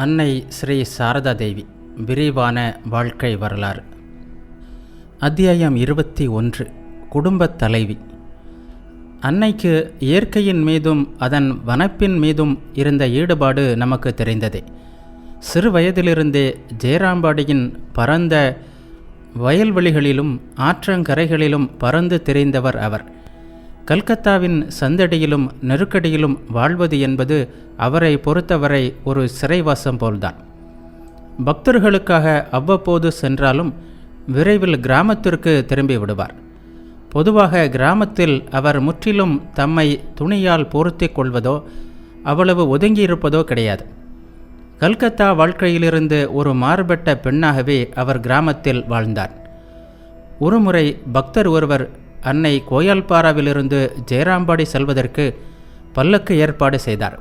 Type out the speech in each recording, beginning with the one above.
அன்னை ஸ்ரீ சாரதா தேவி விரிவான வாழ்க்கை வரலாறு. அத்தியாயம் 21. குடும்பத் தலைவி. அன்னைக்கு இயற்கையின் மீதும் அதன் வனப்பின் மீதும் இருந்த ஈடுபாடு நமக்கு தெரிந்ததே. சிறு வயதிலிருந்தே ஜெயராம்பாடியின் பரந்த வயல்வெளிகளிலும் ஆற்றங்கரைகளிலும் பறந்து திரிந்தவர் அவர். கல்கத்தாவின் சந்தடியிலும் நெருக்கடியிலும் வாழ்வது என்பது அவரை பொறுத்தவரை ஒரு சிறைவாசம் போல்தான். பக்தர்களுக்காக அவ்வப்போது சென்றாலும் விரைவில் கிராமத்திற்கு திரும்பி விடுவார். பொதுவாக கிராமத்தில் அவர் முற்றிலும் தம்மை துணியால் போர்த்தி கொள்வதோ அவ்வளவு ஒதுங்கியிருப்பதோ கிடையாது. கல்கத்தா வாழ்க்கையிலிருந்து ஒரு மாறுபட்ட பெண்ணாகவே அவர் கிராமத்தில் வாழ்ந்தார். ஒருமுறை பக்தர் ஒருவர் அன்னை கோயால்பாராவிலிருந்து ஜெயராம்பாடி செல்வதற்கு பல்லக்கு ஏற்பாடு செய்தார்.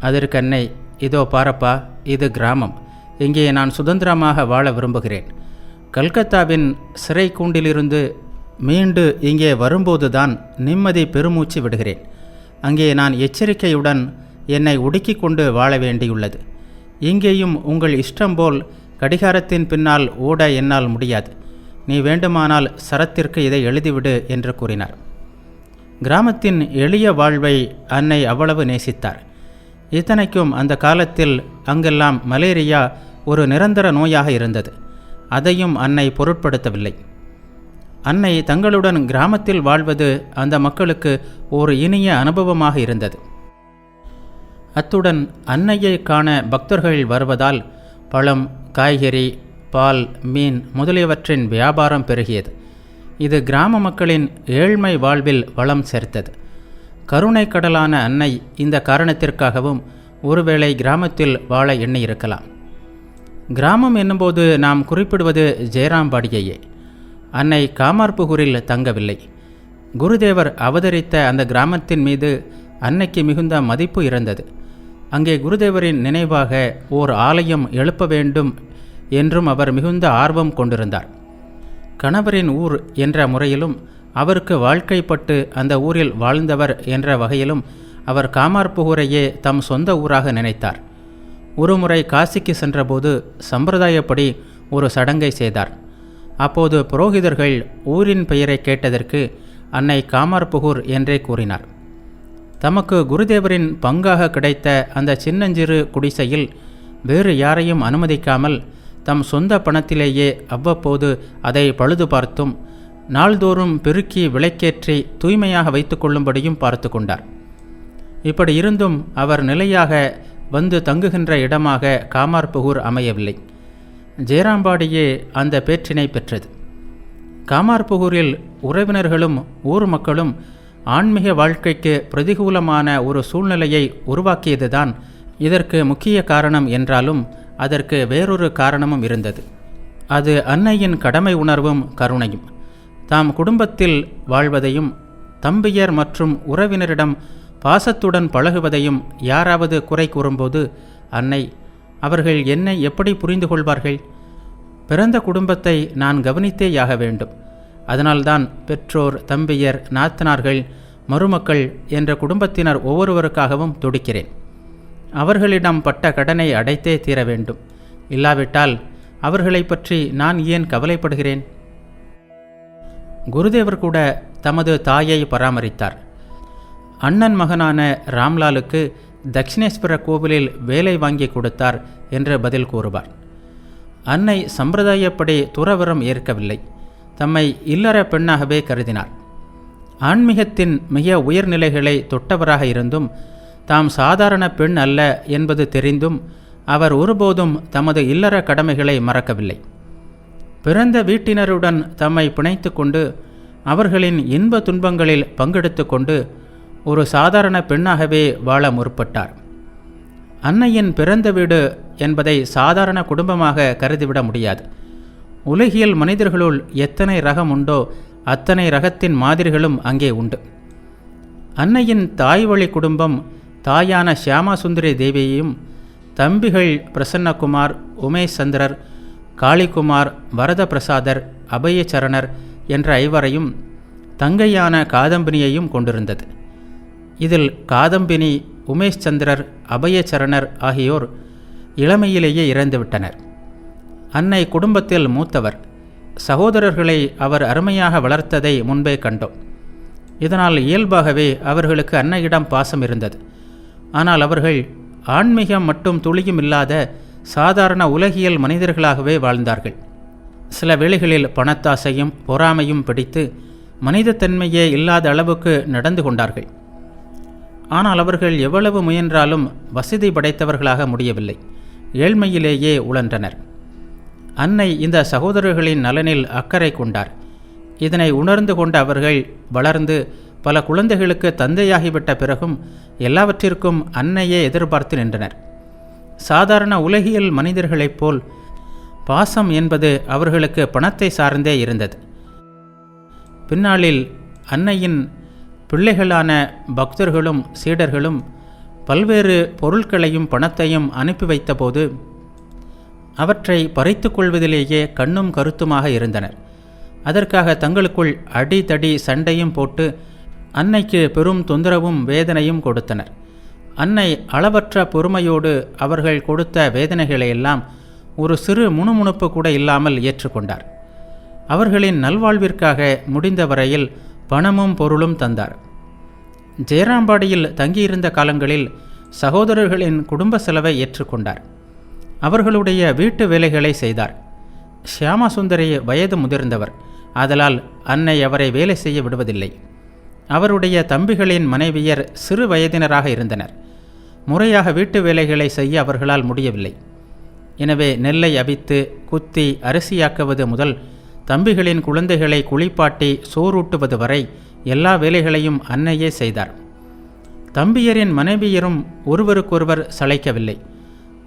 அதற்கு அன்னை, இதோ பாரப்பா, இது கிராமம். இங்கே நான் சுதந்திரமாக வாழ விரும்புகிறேன். கல்கத்தாவின் சிறை கூண்டிலிருந்து மீண்டு இங்கே வரும்போதுதான் நிம்மதி பெருமூச்சு விடுகிறேன். அங்கே நான் எச்சரிக்கையுடன் என்னை ஒடுக்கிக் கொண்டு வாழ வேண்டியுள்ளது. இங்கேயும் உங்கள் இஷ்டம் போல் கடிகாரத்தின் பின்னால் ஓட என்னால் முடியாது. நீ வேண்டுமானால் சரத்திற்கு இதை எழுதிவிடு என்று கூறினார். கிராமத்தின் எளிய வாழ்வை அன்னை அவ்வளவு நேசித்தார். இத்தனைக்கும் அந்த காலத்தில் அங்கெல்லாம் மலேரியா ஒரு நிரந்தர நோயாக இருந்தது. அதையும் அன்னை பொருட்படுத்தவில்லை. அன்னை தங்களுடன் கிராமத்தில் வாழ்வது அந்த மக்களுக்கு ஒரு இனிய அனுபவமாக இருந்தது. அத்துடன் அன்னையை காண பக்தர்கள் வருவதால் பழம், காய்கறி, பால், மீன் முதலியவற்றின் வியாபாரம் பெருகியது. இது கிராம மக்களின் ஏழ்மை வாழ்வில் வளம் சேர்த்தது. கருணை கடலான அன்னை இந்த காரணத்திற்காகவும் ஒருவேளை கிராமத்தில் வாழ எண்ணியிருக்கலாம். கிராமம் என்னும்போது நாம் குறிப்பிடுவது ஜெயராம்பாடியையே. அன்னை காமார்புகூரில் தங்கவில்லை. குருதேவர் அவதரித்த அந்த கிராமத்தின் மீது அன்னைக்கு மிகுந்த மதிப்பு இருந்தது. அங்கே குருதேவரின் நினைவாக ஓர் ஆலயம் எழுப்ப வேண்டும் என்றும் அவர் மிகுந்த ஆர்வம் கொண்டிருந்தார். கணவரின் ஊர் என்ற முறையிலும் அவருக்கு வாழ்க்கைப்பட்டு அந்த ஊரில் வாழ்ந்தவர் என்ற வகையிலும் அவர் காமார்புகூரையே தம் சொந்த ஊராக நினைத்தார். ஒருமுறை காசிக்கு சென்றபோது சம்பிரதாயப்படி ஒரு சடங்கை செய்தார். அப்போது புரோகிதர்கள் ஊரின் பெயரை கேட்டதற்கு அன்னை காமார்புகூர் என்றே கூறினார். தமக்கு குருதேவரின் பங்காக கிடைத்த அந்த சின்னஞ்சிறு குடிசையில் வேறு யாரையும் அனுமதிக்காமல் தம் சொந்த பணத்திலேயே அவ்வப்போது அதை பழுது பார்த்தும் நாள்தோறும் பெருக்கி விளக்கேற்றி தூய்மையாக வைத்து கொள்ளும்படியும் பார்த்து கொண்டார். இப்படி இருந்தும் அவர் நிலையாக வந்து தங்குகின்ற இடமாக காமார்புகூர் அமையவில்லை. ஜெயராம்பாடியே அந்த பேற்றினை பெற்றது. காமார்புகூரில் உறவினர்களும் ஊர் மக்களும் ஆன்மீக வாழ்க்கைக்கு பிரதிகூலமான ஒரு சூழ்நிலையை உருவாக்கியதுதான் இதற்கு முக்கிய காரணம் என்றாலும் அதற்கு வேறொரு காரணமும் இருந்தது. அது அன்னையின் கடமை உணர்வும் கருணையும். தாம் குடும்பத்தில் வாழ்வதையும் தம்பியர் மற்றும் உறவினரிடம் பாசத்துடன் பழகுவதையும் யாராவது குறை கூறும்போது அன்னை, அவர்கள் என்னை எப்படி புரிந்து கொள்வார்கள்? பிறந்த குடும்பத்தை நான் கவனித்தேயாக வேண்டும். அதனால்தான் பெற்றோர், தம்பியர், நாத்தனார்கள், மருமக்கள் என்ற குடும்பத்தினர் ஒவ்வொருவருக்காகவும் துடிக்கிறேன். அவர்களிடம் பட்ட கடனை அடைத்தே தீர வேண்டும். இல்லாவிட்டால் அவர்களை பற்றி நான் ஏன் கவலைப்படுகிறேன்? குருதேவர் கூட தமது தாயை பராமரித்தார். அண்ணன் மகனான ராம்லாலுக்கு தட்சிணேஸ்வர கோவிலில் வேலை வாங்கி கொடுத்தார் என்று பதில் கூறுவார். அன்னை சம்பிரதாயப்படி துறவரம் ஏற்கவில்லை. தம்மை இல்லற பெண்ணாகவே கருதினார். ஆன்மீகத்தின் மிக உயர்நிலைகளை தொட்டவராக இருந்தும் தாம் சாதாரண பெண் அல்ல என்பது தெரிந்தும் அவர் ஒருபோதும் தமது இல்லற கடமைகளை மறக்கவில்லை. பிறந்த வீட்டினருடன் தம்மை பிணைத்து கொண்டு அவர்களின் இன்ப துன்பங்களில் பங்கெடுத்து கொண்டு ஒரு சாதாரண பெண்ணாகவே வாழ முற்பட்டார். அன்னையின் பிறந்த வீடு என்பதை சாதாரண குடும்பமாக கருதிவிட முடியாது. உலகியல் மனிதர்களுள் எத்தனை ரகம் உண்டோ அத்தனை ரகத்தின் மாதிரிகளும் அங்கே உண்டு. அன்னையின் தாய்வழி குடும்பம் தாயான ஷியாமா சுந்தரி தேவியையும், தம்பிகள் பிரசன்னகுமார், உமேஷ் சந்திரர், காளிகுமார், வரத பிரசாதர், அபயச்சரணர் என்ற ஐவரையும், தங்கையான காதம்பினியையும் கொண்டிருந்தது. இதில் காதம்பினி, உமேஷ் சந்திரர், அபயச்சரணர் ஆகியோர் இளமையிலேயே இறந்துவிட்டனர். அன்னை குடும்பத்தில் மூத்தவர். சகோதரர்களை அவர் அருமையாக வளர்த்ததை முன்பே கண்டோம். இதனால் இயல்பாகவே அவர்களுக்கு அன்னையிடம் பாசம் இருந்தது. ஆனால் அவர்கள் ஆன்மீகம் மட்டும் துளியும் இல்லாத சாதாரண உலகியல் மனிதர்களாகவே வாழ்ந்தார்கள். சில வேளைகளில் பணத்தாசையும் பொறாமையும் பிடித்து மனிதத்தன்மையே இல்லாத அளவுக்கு நடந்து கொண்டார்கள். ஆனால் அவர்கள் எவ்வளவு முயன்றாலும் வசதி படைத்தவர்களாக முடியவில்லை. ஏழ்மையிலேயே உழன்றனர். அன்னை இந்த சகோதரர்களின் நலனில் அக்கறை கொண்டார். இதனை உணர்ந்து கொண்ட அவர்கள் வளர்ந்து பல குழந்தைகளுக்கு தந்தையாகிவிட்ட பிறகும் எல்லாவற்றிற்கும் அன்னையே எதிர்பார்த்து நின்றனர். சாதாரண உலகியல் மனிதர்களைப் போல் பாசம் என்பது அவர்களுக்கு பணத்தை சார்ந்தே இருந்தது. பின்னாளில் அன்னையின் பிள்ளைகளான பக்தர்களும் சீடர்களும் பல்வேறு பொருட்களையும் பணத்தையும் அனுப்பி வைத்தபோது அவற்றை பறித்து கொள்வதிலேயே கண்ணும் கருத்துமாக இருந்தனர். அதற்காக தங்களுக்குள் அடிதடி சண்டையும் போட்டு அன்னைக்கு பெரும் தொந்தரவும் வேதனையும் கொடுத்தனர். அன்னை அளவற்ற பொறுமையோடு அவர்கள் கொடுத்த வேதனைகளையெல்லாம் ஒரு சிறு முணுமுணுப்பு கூட இல்லாமல் ஏற்றுக்கொண்டார். அவர்களின் நல்வாழ்விற்காக முடிந்த வரையில் பணமும் பொருளும் தந்தார். ஜெயராம்பாடியில் தங்கியிருந்த காலங்களில் சகோதரர்களின் குடும்ப செலவை ஏற்றுக்கொண்டார். அவர்களுடைய வீட்டு வேலைகளை செய்தார். ஷியாமசுந்தரி வயது முதிர்ந்தவர். ஆதலால் அன்னை அவரை வேலை செய்ய விடுவதில்லை. அவருடைய தம்பிகளின் மனைவியர் சிறு வயதினராக இருந்தனர். முறையாக வீட்டு வேலைகளை செய்ய அவர்களால் முடியவில்லை. எனவே நெல்லை அவித்து குத்தி அரிசியாக்குவது முதல் தம்பிகளின் குழந்தைகளை குளிப்பாட்டி சோறூட்டுவது வரை எல்லா வேலைகளையும் அன்னையே செய்தார். தம்பியரின் மனைவியரும் ஒருவருக்கொருவர் சளைக்கவில்லை.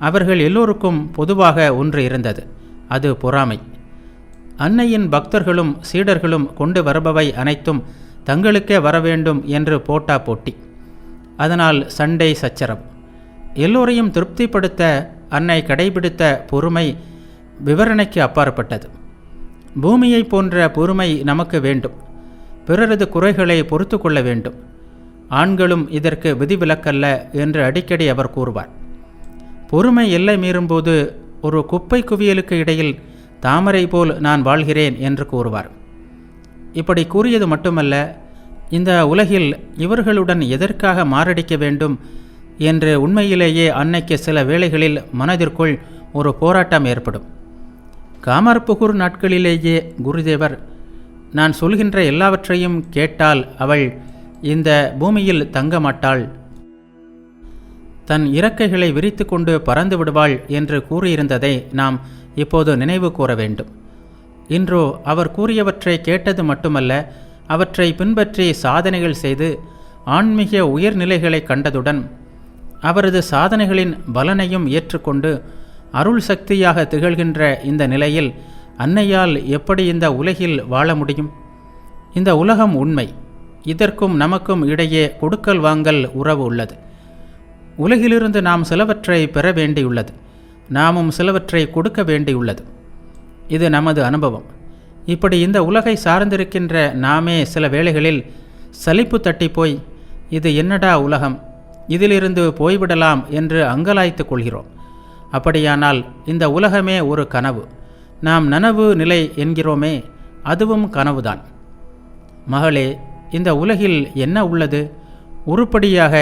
அவர்கள் எல்லோருக்கும் பொதுவாக ஒன்று இருந்தது, அது பொறாமை. அன்னையின் பக்தர்களும் சீடர்களும் கொண்டு வருபவை அனைத்தும் தங்களுக்கே வரவேண்டும் என்று போட்டா போட்டி. அதனால் சண்டை சச்சரவு. எல்லோரையும் திருப்திப்படுத்த அன்னை கடைபிடித்த பொறுமை விவரணைக்கு அப்பாற்பட்டது. பூமியை போன்ற பொறுமை நமக்கு வேண்டும். பிறரது குறைகளை பொறுத்து கொள்ள வேண்டும். ஆண்களும் இதற்கு விதிவிலக்கல்ல என்று அடிக்கடி அவர் கூறுவார். பொறுமை எல்லை மீறும்போது ஒரு குப்பை குவியலுக்கு இடையில் தாமரை போல் நான் வாழ்கிறேன் என்று கூறுவார். இப்படி கூறியது மட்டுமல்ல, இந்த உலகில் இவர்களுடன் எதற்காக மாரடிக்க வேண்டும் என்று உண்மையிலேயே அன்னைக்கு சில வேளைகளில் மனதிற்குள் ஒரு போராட்டம் ஏற்படும். காமர்புகூர் நாட்களிலேயே குருதேவர், நான் சொல்கின்ற எல்லாவற்றையும் கேட்டால் அவள் இந்த பூமியில் தங்க மாட்டாள், தன் இறக்கைகளை விரித்து கொண்டு பறந்து விடுவாள் என்று கூறியிருந்ததை நாம் இப்போது நினைவு கூற வேண்டும். இன்றோ அவர் கூறியவற்றை கேட்டது மட்டுமல்ல, அவற்றை பின்பற்றி சாதனைகள் செய்து ஆன்மீக உயர்நிலைகளை கண்டதுடன் அவரது சாதனைகளின் பலனையும் ஏற்றுக்கொண்டு அருள் சக்தியாக திகழ்கின்ற இந்த நிலையில் அன்னையால் எப்படி இந்த உலகில் வாழ முடியும்? இந்த உலகம் உண்மை. இதற்கும் நமக்கும் இடையே கொடுக்கல் வாங்கல் உறவு உள்ளது. உலகிலிருந்து நாம் சிலவற்றை பெற வேண்டியுள்ளது. நாமும் சிலவற்றை கொடுக்க வேண்டியுள்ளது. இது நமது அனுபவம். இப்படி இந்த உலகை சார்ந்திருக்கின்ற நாமே சில வேளைகளில் சலிப்பு தட்டி போய், இது என்னடா உலகம், இதிலிருந்து போய்விடலாம் என்று அங்கலாய்த்து கொள்கிறோம். அப்படியானால் இந்த உலகமே ஒரு கனவு. நாம் நனவு நிலை என்கிறோமே, அதுவும் கனவுதான். மகளே, இந்த உலகில் என்ன உள்ளது? உருப்படியாக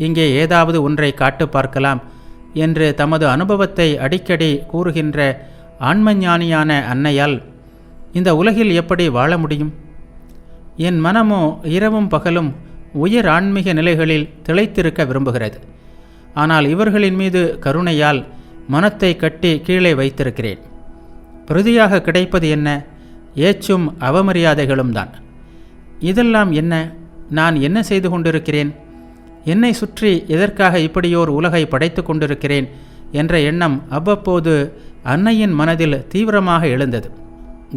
இங்கே ஏதாவது ஒன்றை காட்டு பார்க்கலாம் என்று தமது அனுபவத்தை அடிக்கடி கூறுகின்ற ஆன்மஞானியான அன்னையால் இந்த உலகில் எப்படி வாழ முடியும்? என் மனமோ இரவும் பகலும் உயர் ஆன்மீக நிலைகளில் திளைத்திருக்க விரும்புகிறது. ஆனால் இவர்களின் மீது கருணையால் மனத்தை கட்டி கீழே வைத்திருக்கிறேன். பிரதியாக கிடைப்பது என்ன? ஏச்சும் அவமரியாதைகளும் தான். இதெல்லாம் என்ன? நான் என்ன செய்து கொண்டிருக்கிறேன்? என்னை சுற்றி எதற்காக இப்படியோர் உலகை படைத்து கொண்டிருக்கிறேன் என்ற எண்ணம் அவ்வப்போது அன்னையின் மனதில் தீவிரமாக எழுந்தது.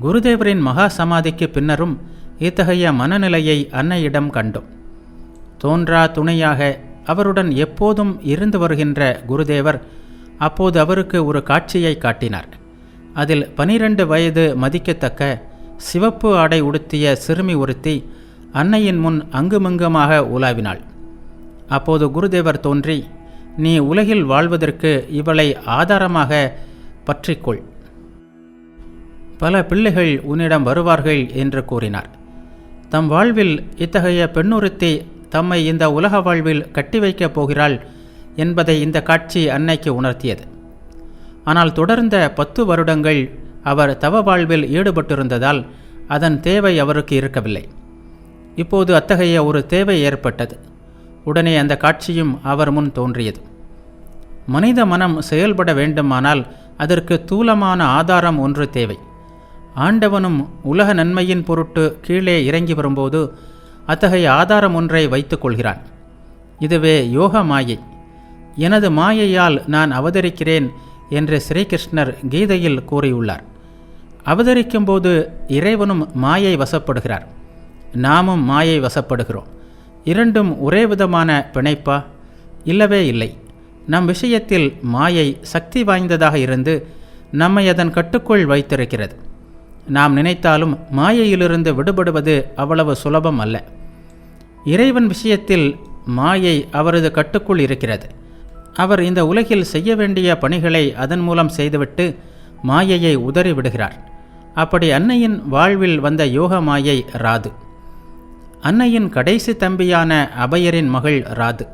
குருதேவரின் மகா சமாதிக்கு பின்னரும் இத்தகைய மனநிலையை அன்னையிடம் கண்டோம். தோன்றா துணையாக அவருடன் எப்போதும் இருந்து வருகின்ற குருதேவர் அப்போது அவருக்கு ஒரு காட்சியை காட்டினார். அதில் 12 வயது மதிக்கத்தக்க சிவப்பு ஆடை உடுத்திய சிறுமி ஒருத்தி அன்னையின் முன் அங்குமிங்குமாக உலாவினாள். அப்போது குருதேவர் தோன்றி, நீ உலகில் வாழ்வதற்கு இவளை ஆதாரமாக பற்றிக்கொள். பல பிள்ளைகள் உன்னிடம் வருவார்கள் என்று கூறினார். தம் வாழ்வில் இத்தகைய பெண்ணுறுத்தி தம்மை இந்த உலக வாழ்வில் கட்டி வைக்கப் போகிறாள் என்பதை இந்த காட்சி அன்னைக்கு உணர்த்தியது. ஆனால் தொடர்ந்த 10 வருடங்கள் அவர் தவ வாழ்வில் ஈடுபட்டிருந்ததால் அதன் தேவை அவருக்கு இருக்கவில்லை. இப்போது அத்தகைய ஒரு தேவை ஏற்பட்டது. உடனே அந்த காட்சியும் அவர் முன் தோன்றியது. மனித மனம் செயல்பட வேண்டுமானால் அதற்கு தூலமான ஆதாரம் ஒன்று தேவை. ஆண்டவனும் உலக நன்மையின் பொருட்டு கீழே இறங்கி வரும்போது அத்தகைய ஆதாரம் ஒன்றை வைத்துக் கொள்கிறான். இதுவே யோக மாயை. எனது மாயையால் நான் அவதரிக்கிறேன் என்று ஸ்ரீகிருஷ்ணர் கீதையில் கூறியுள்ளார். அவதரிக்கும்போது இறைவனும் மாயை வசப்படுகிறார், நாமும் மாயை வசப்படுகிறோம். இரண்டும் ஒரே விதமான பிணைப்பா? இல்லவே இல்லை. நம் விஷயத்தில் மாயை சக்தி வாய்ந்ததாக இருந்து நம்மை அதன் கட்டுக்குள் வைத்திருக்கிறது. நாம் நினைத்தாலும் மாயையிலிருந்து விடுபடுவது அவ்வளவு சுலபம் அல்ல. இறைவன் விஷயத்தில் மாயை அவரது கட்டுக்குள் இருக்கிறது. அவர் இந்த உலகில் செய்ய வேண்டிய பணிகளை அதன் மூலம் செய்துவிட்டு மாயையை உதறி விடுகிறார். அப்படி அன்னையின் வாழ்வில் வந்த யோக மாயை ராது. அன்னையின் கடைசி தம்பியான அபயரின் மகள் ராது.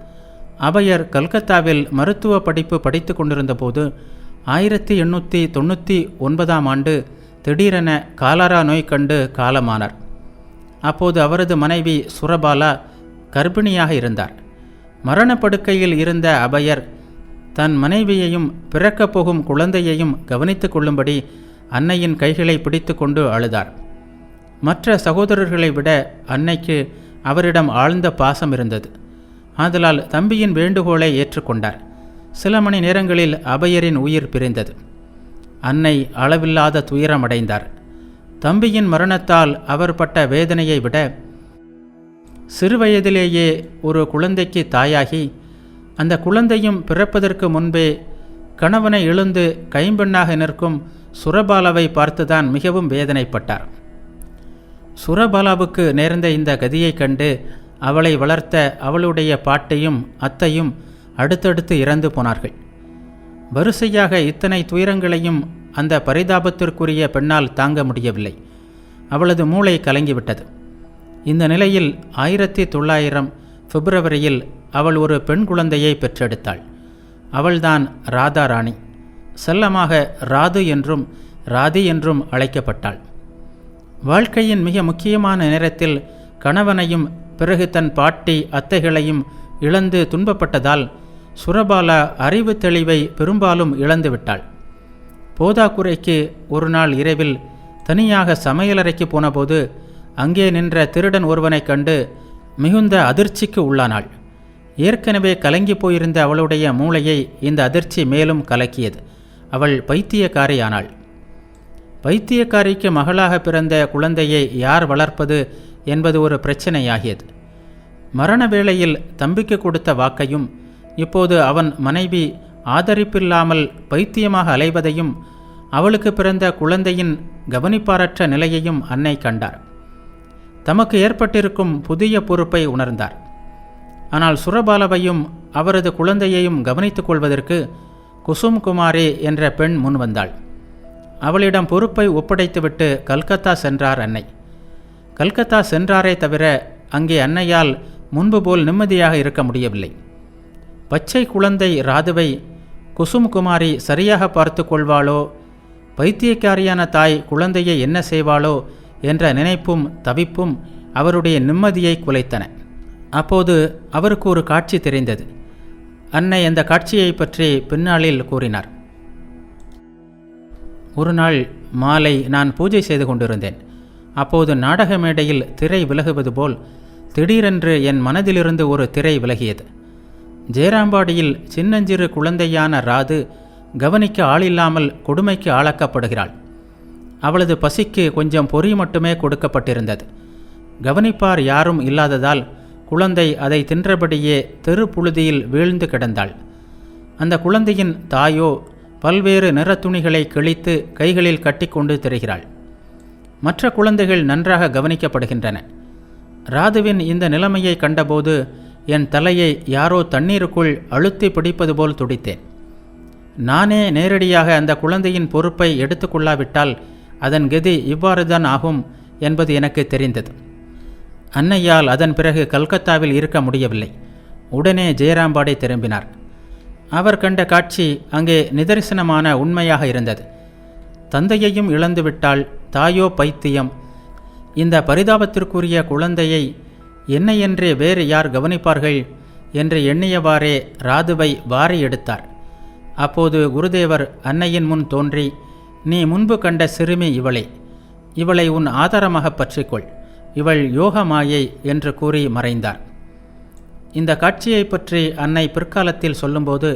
அபயர் கல்கத்தாவில் மருத்துவ படிப்பு படித்து கொண்டிருந்த போது 1899ஆம் ஆண்டு திடீரென காலரா நோய் கண்டு காலமானார். அப்போது அவரது மனைவி சுரபாலா கர்ப்பிணியாக இருந்தார். மரணப்படுக்கையில் இருந்த அபயர் தன் மனைவியையும் பிறக்கப் போகும் குழந்தையையும் கவனித்து கொள்ளும்படி அன்னையின் கைகளை பிடித்து கொண்டு அழுதார். மற்ற சகோதரர்களை விட அன்னைக்கு அவரிடம் ஆழ்ந்த பாசம் இருந்தது. ஆதலால் தம்பியின் வேண்டுகோளை ஏற்றுக்கொண்டார். சில மணி நேரங்களில் அபயரின் உயிர் பிரிந்தது. அன்னை அளவில்லாத துயரமடைந்தார். தம்பியின் மரணத்தால் அவர் பட்ட வேதனையை விட சிறுவயதிலேயே ஒரு குழந்தைக்கு தாயாகி அந்த குழந்தையும் பிறப்பதற்கு முன்பே கணவனை இழந்து கைம்பெண்ணாக நிற்கும் சுரபாலாவை பார்த்துதான் மிகவும் வேதனைப்பட்டார். சுரபாலாவுக்கு நேர்ந்த இந்த கதியை கண்டு அவளை வளர்த்த அவளுடைய பாட்டையும் அத்தையும் அடுத்தடுத்து இறந்து போனார்கள். வரிசையாக இத்தனை துயரங்களையும் அந்த பரிதாபத்திற்குரிய பெண்ணால் தாங்க முடியவில்லை. அவளது மூளை கலங்கிவிட்டது. இந்த நிலையில் 1900 பிப்ரவரியில் அவள் ஒரு பெண் குழந்தையை பெற்றெடுத்தாள். அவள்தான் ராதா ராணி. செல்லமாக ராது என்றும் ராதி என்றும் அழைக்கப்பட்டாள். வாழ்க்கையின் மிக முக்கியமான நேரத்தில் கணவனையும் பிறகு தன் பாட்டி அத்தைகளையும் இழந்து துன்பப்பட்டதால் சுரபாலா அறிவு தெளிவை பெரும்பாலும் இழந்துவிட்டாள். போதாக்குறைக்கு ஒரு நாள் இரவில் தனியாக சமையலறைக்கு போனபோது அங்கே நின்ற திருடன் ஒருவனைக் கண்டு மிகுந்த அதிர்ச்சிக்கு உள்ளானாள். ஏற்கனவே கலங்கி போயிருந்த அவளுடைய மூளையை இந்த அதிர்ச்சி மேலும் கலக்கியது. அவள் பைத்தியக்காரியானாள். பைத்தியக்காரிக்கு மகளாக பிறந்த குழந்தையை யார் வளர்ப்பது என்பது ஒரு பிரச்சனையாகியது. மரண வேளையில் தம்பிக்கு கொடுத்த வாக்கையும் இப்போது அவன் மனைவி ஆதரிப்பில்லாமல் பைத்தியமாக அலைவதையும் அவளுக்கு பிறந்த குழந்தையின் கவனிப்பாரற்ற நிலையையும் அன்னை கண்டார். தமக்கு ஏற்பட்டிருக்கும் புதிய பொறுப்பை உணர்ந்தார். ஆனால் சுரபாலவையும் அவரது குழந்தையையும் கவனித்துக் கொள்வதற்கு குசும் குமாரி என்ற பெண் முன் வந்தாள். அவளிடம் பொறுப்பை ஒப்படைத்துவிட்டு கல்கத்தா சென்றார் அன்னை. கல்கத்தா சென்றாரே தவிர அங்கே அன்னையால் முன்பு போல் நிம்மதியாக இருக்க முடியவில்லை. பச்சை குழந்தை ராதுவை குசும் குமாரி சரியாக பார்த்து கொள்வாளோ, பைத்தியக்காரியான தாய் குழந்தையை என்ன செய்வாளோ என்ற நினைப்பும் தவிப்பும் அவருடைய நிம்மதியை குலைத்தன. அப்போது அவருக்கு ஒரு காட்சி தெரிந்தது. அன்னை அந்த காட்சியை பற்றி பின்னாளில் கூறினார். ஒரு நாள் மாலை நான் பூஜை செய்து கொண்டிருந்தேன். அப்போது நாடக மேடையில் திரை விலகுவது போல் திடீரென்று என் மனதிலிருந்து ஒரு திரை விலகியது. ஜெயராம்பாடியில் சின்னஞ்சிறு குழந்தையான ராது கவனிக்க ஆளில்லாமல் கொடுமைக்கு ஆளாக்கப்படுகிறாள். அவளது பசிக்கு கொஞ்சம் பொறி மட்டுமே கொடுக்கப்பட்டிருந்தது. கவனிப்பார் யாரும் இல்லாததால் குழந்தை அதை தின்றபடியே தெரு புழுதியில் வீழ்ந்து கிடந்தாள். அந்த குழந்தையின் தாயோ பல்வேறு நிறத்துணிகளை கிழித்து கைகளில் கட்டிக்கொண்டு திரிகிறாள். மற்ற குழந்தைகள் நன்றாக கவனிக்கப்படுகின்றன. ராதுவின் இந்த நிலைமையை கண்டபோது என் தலையை யாரோ தண்ணீருக்குள் அழுத்தி பிடிப்பது போல் துடித்தேன். நானே நேரடியாக அந்த குழந்தையின் பொறுப்பை எடுத்துக்கொள்ளாவிட்டால் அதன் கதி இவ்வாறுதான் ஆகும் என்பது எனக்கு தெரிந்தது. அன்னையால் அதன் பிறகு கல்கத்தாவில் இருக்க முடியவில்லை. உடனே ஜெயராம்பாடை திரும்பினார். அவர் கண்ட காட்சி அங்கே நிதர்சனமான உண்மையாக இருந்தது. தந்தையையும் இழந்துவிட்டாள், தாயோ பைத்தியம். இந்த பரிதாபத்திற்குரிய குழந்தையை என்னையன்றே வேறு யார் கவனிப்பார்கள் என்று எண்ணியவாறே ராதுவை வாரி எடுத்தார். அப்போது குருதேவர் அன்னையின் முன் தோன்றி, நீ முன்பு கண்ட சிறுமி இவளே, இவளை உன் ஆதாரமாக பற்றிக்கொள், இவள் யோகமாயை என்று கூறி மறைந்தார். இந்த காட்சியை பற்றி அன்னை பிற்காலத்தில் சொல்லும்போது,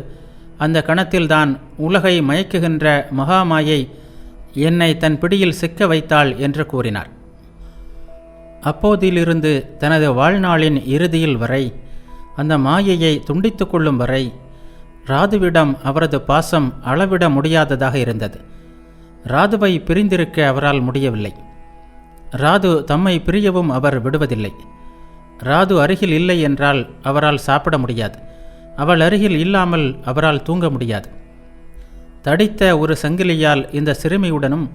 அந்த கணத்தில்தான் உலகை மயக்குகின்ற மகாமாயை என்னை தன் பிடியில் சிக்க வைத்தாள் என்று கூறினார். அப்போதிலிருந்து தனது வாழ்நாளின் இறுதியில் வரை, அந்த மாயையை துண்டித்து கொள்ளும் வரை ராதுவிடம் அவரது பாசம் அளவிட முடியாததாக இருந்தது. ராதுவை பிரிந்திருக்க அவரால் முடியவில்லை. ராது தம்மை பிரியவும் அவர் விடுவதில்லை. ராது அருகில் இல்லை என்றால் அவரால் சாப்பிட முடியாது. அவள் அருகில் இல்லாமல் அவரால் தூங்க முடியாது. தடித்த ஒரு சங்கிலியால் இந்த சிறுமியுடனும்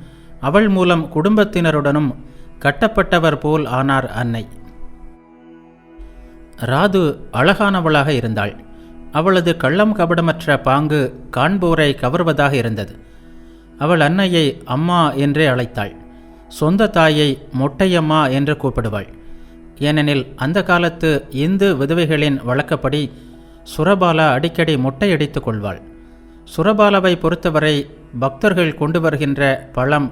அவள் மூலம் குடும்பத்தினருடனும் கட்டப்பட்டவர் போல் ஆனார் அன்னை. ராது அழகானவளாக இருந்தாள். அவளது கள்ளம் கபடமற்ற பாங்கு காண்போரை கவர்வதாக இருந்தது. அவள் அன்னையை அம்மா என்றே அழைத்தாள். சொந்த தாயை மொட்டையம்மா என்று கூப்பிடுவாள். ஏனெனில் அந்த காலத்து இந்து விதவைகளின் வழக்கப்படி சுரபாலா அடிக்கடி மொட்டையடித்து கொள்வாள். சுரபாலாவை பொறுத்தவரை பக்தர்கள் கொண்டு வருகின்ற பழம்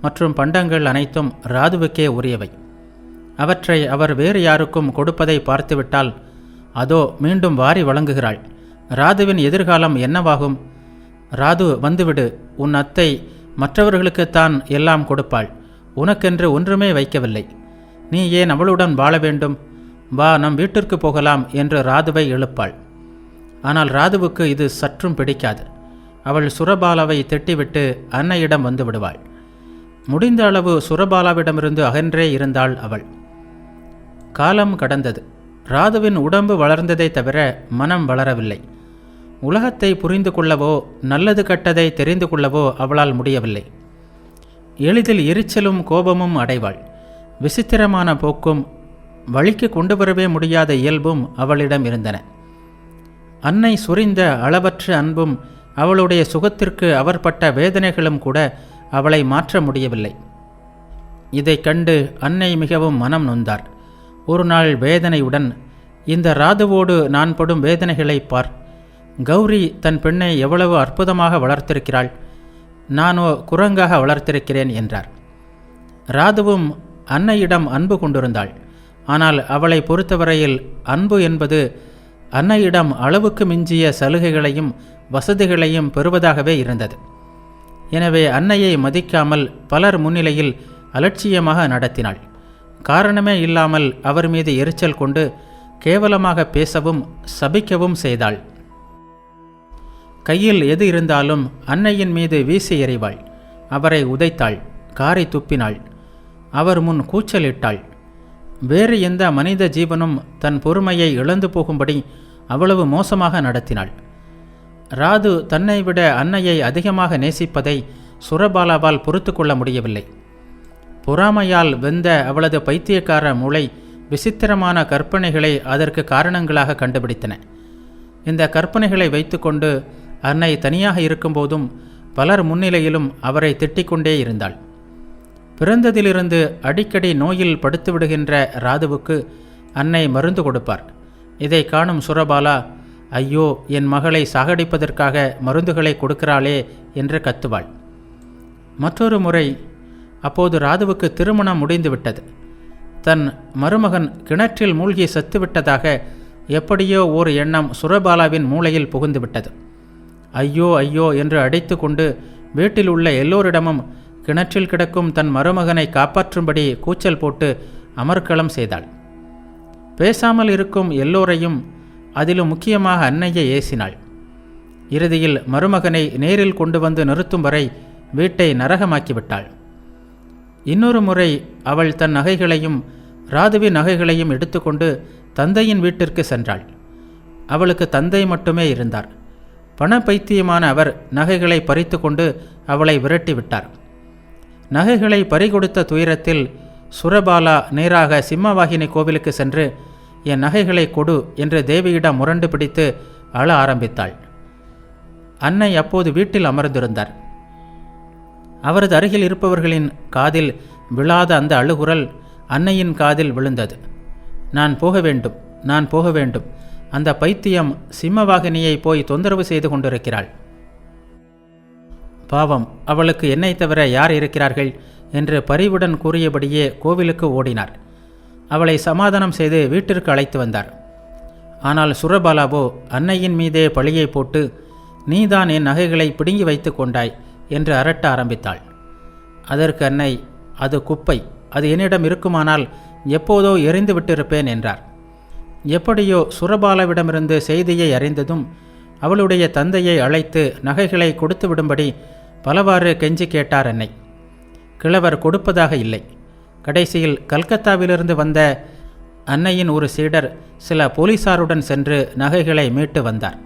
மற்றும் பண்டங்கள் அனைத்தும் ராதுவுக்கே உரியவை. அவற்றை அவர் வேறு யாருக்கும் கொடுப்பதை பார்த்துவிட்டால் அதோ மீண்டும் வாரி வழங்குகிறாள். ராதுவின் எதிர்காலம் என்னவாகும்? ராது, வந்துவிடு, உன் அத்தை மற்றவர்களுக்குத்தான் எல்லாம் கொடுப்பாள், உனக்கென்று ஒன்றுமே வைக்கவில்லை. நீ ஏன் அவளுடன் வாழ வேண்டும்? வா, நம் வீட்டிற்கு போகலாம் என்று ராதுவை எழுப்பாள். ஆனால் ராதுவுக்கு இது சற்றும் பிடிக்காது. அவள் சுரபாலாவை திட்டிவிட்டு அன்னையிடம் வந்து விடுவாள். முடிந்த அளவு சுரபாலாவிடமிருந்து அகன்றே இருந்தாள் அவள். காலம் கடந்தது. ராதுவின் உடம்பு வளர்ந்ததை தவிர மனம் வளரவில்லை. உலகத்தை புரிந்து கொள்ளவோ நல்லது கெட்டதை தெரிந்து கொள்ளவோ அவளால் முடியவில்லை. எளிதில் எரிச்சலும் கோபமும் அடைவாள். விசித்திரமான போக்கும் வழிக்கு கொண்டு வரவே முடியாத இயல்பும் அவளிடம் இருந்தன. அன்னை சுரிந்த அளவற்ற அன்பும் அவளுடைய சுகத்திற்கு அவர் பட்ட வேதனைகளும் கூட அவளை மாற்ற முடியவில்லை. இதை கண்டு அன்னை மிகவும் மனம் நொந்தார். ஒரு நாள் வேதனையுடன், இந்த ராதுவோடு நான் படும் வேதனைகளை பார். கௌரி தன் பெண்ணை எவ்வளவு அற்புதமாக வளர்த்திருக்கிறாள், நானோ குரங்காக வளர்த்திருக்கிறேன் என்றார். ராதுவும் அன்னையிடம் அன்பு கொண்டிருந்தாள். ஆனால் அவளை பொறுத்தவரையில் அன்பு என்பது அன்னையிடம் அளவுக்கு மிஞ்சிய சலுகைகளையும் வசதிகளையும் பெறுவதாகவே இருந்தது. எனவே அன்னையை மதிக்காமல் பலர் முன்னிலையில் அலட்சியமாக நடத்தினாள். காரணமே இல்லாமல் அவர் மீது எரிச்சல் கொண்டு கேவலமாக பேசவும் சபிக்கவும் செய்தாள். கையில் எது இருந்தாலும் அன்னையின் மீது வீசி எறிவாள். அவரை உதைத்தாள், காரை துப்பினாள், அவர் முன் கூச்சலிட்டாள். வேறு எந்த மனித ஜீவனும் தன் பொறுமையை இழந்து போகும்படி அவ்வளவு மோசமாக நடத்தினாள். ராது தன்னை விட அன்னையை அதிகமாக நேசிப்பதை சுரபாலாவால் பொறுத்து கொள்ள முடியவில்லை. பொறாமையால் வெந்த அவளது பைத்தியக்கார மூளை விசித்திரமான கற்பனைகளை அதற்கு காரணங்களாக கண்டுபிடித்தன. இந்த கற்பனைகளை வைத்துக்கொண்டு அன்னை தனியாக இருக்கும்போதும் பலர் முன்னிலையிலும் அவரை திட்டிக்கொண்டே இருந்தாள். பிறந்ததிலிருந்து அடிக்கடி நோயில் படுத்துவிடுகின்ற ராதுவுக்கு அன்னை மருந்து கொடுப்பார். இதை காணும் சுரபாலா, ஐயோ, என் மகளை சாகடிப்பதற்காக மருந்துகளை கொடுக்கிறாளே என்று கத்துவாள். மற்றொரு முறை, அப்போது ராதுவுக்கு திருமணம் முடிந்துவிட்டது. தன் மருமகன் கிணற்றில் மூழ்கி செத்துவிட்டதாக எப்படியோ ஓர் எண்ணம் சுரபாலாவின் மூளையில் புகுந்துவிட்டது. ஐயோ ஐயோ என்று அடித்து கொண்டு வீட்டில் உள்ள எல்லோரிடமும் கிணற்றில் கிடக்கும் தன் மருமகனை காப்பாற்றும்படி கூச்சல் போட்டு அமர்க்களம் செய்தாள். பேசாமல் இருக்கும் எல்லோரையும், அதிலும் முக்கியமாக அன்னையை ஏசினாள். இறுதியில் மருமகனை நேரில் கொண்டு வந்து நிறுத்தும் வரை வீட்டை நரகமாக்கிவிட்டாள். இன்னொரு முறை அவள் தன் நகைகளையும் ராதுவின் நகைகளையும் எடுத்துக்கொண்டு தந்தையின் வீட்டிற்கு சென்றாள். அவளுக்கு தந்தை மட்டுமே இருந்தார். பணப்பைத்தியமான அவர் நகைகளை பறித்து கொண்டு அவளை விரட்டிவிட்டார். நகைகளை பறிகொடுத்த துயரத்தில் சுரபாலா நேராக சிம்மவாகினி கோவிலுக்கு சென்று, என் நகைகளை கொடு என்று தேவியிடம் முரண்டு பிடித்து அழ ஆரம்பித்தாள். அன்னை அப்போது வீட்டில் அமர்ந்திருந்தார். அவரது அருகில் இருப்பவர்களின் காதில் விழாத அந்த அழுகுரல் அன்னையின் காதில் விழுந்தது. நான் போக வேண்டும், நான் போக வேண்டும். அந்த பைத்தியம் சிம்மவாகினியை போய் தொந்தரவு செய்து கொண்டிருக்கிறாள். பாவம், அவளுக்கு என்னை தவிர யார் இருக்கிறார்கள் என்று பரிவுடன் கூறியபடியே கோவிலுக்கு ஓடினார். அவளை சமாதானம் செய்து வீட்டிற்கு அழைத்து வந்தார். ஆனால் சுரபாலாவோ அன்னையின் மீதே பழியை போட்டு, நீதான் என் நகைகளை பிடுங்கி வைத்து கொண்டாய் என்று அரட்ட ஆரம்பித்தாள். அதற்கு அன்னை, அது குப்பை, அது என்னிடம் இருக்குமானால் எப்போதோ எறிந்து விட்டிருப்பேன் என்றார். எப்படியோ சுரபாலாவிடமிருந்து செய்தியை அறிந்ததும் அவளுடைய தந்தையை அழைத்து நகைகளை கொடுத்து விடும்படி பலவாறு கெஞ்சி கேட்டார் அன்னை. கிழவர் கொடுப்பதாக இல்லை. கடைசியில் கல்கத்தாவிலிருந்து வந்த அன்னையின் ஒரு சீடர் சில போலீசாருடன் சென்று நகைகளை மீட்டு வந்தார்.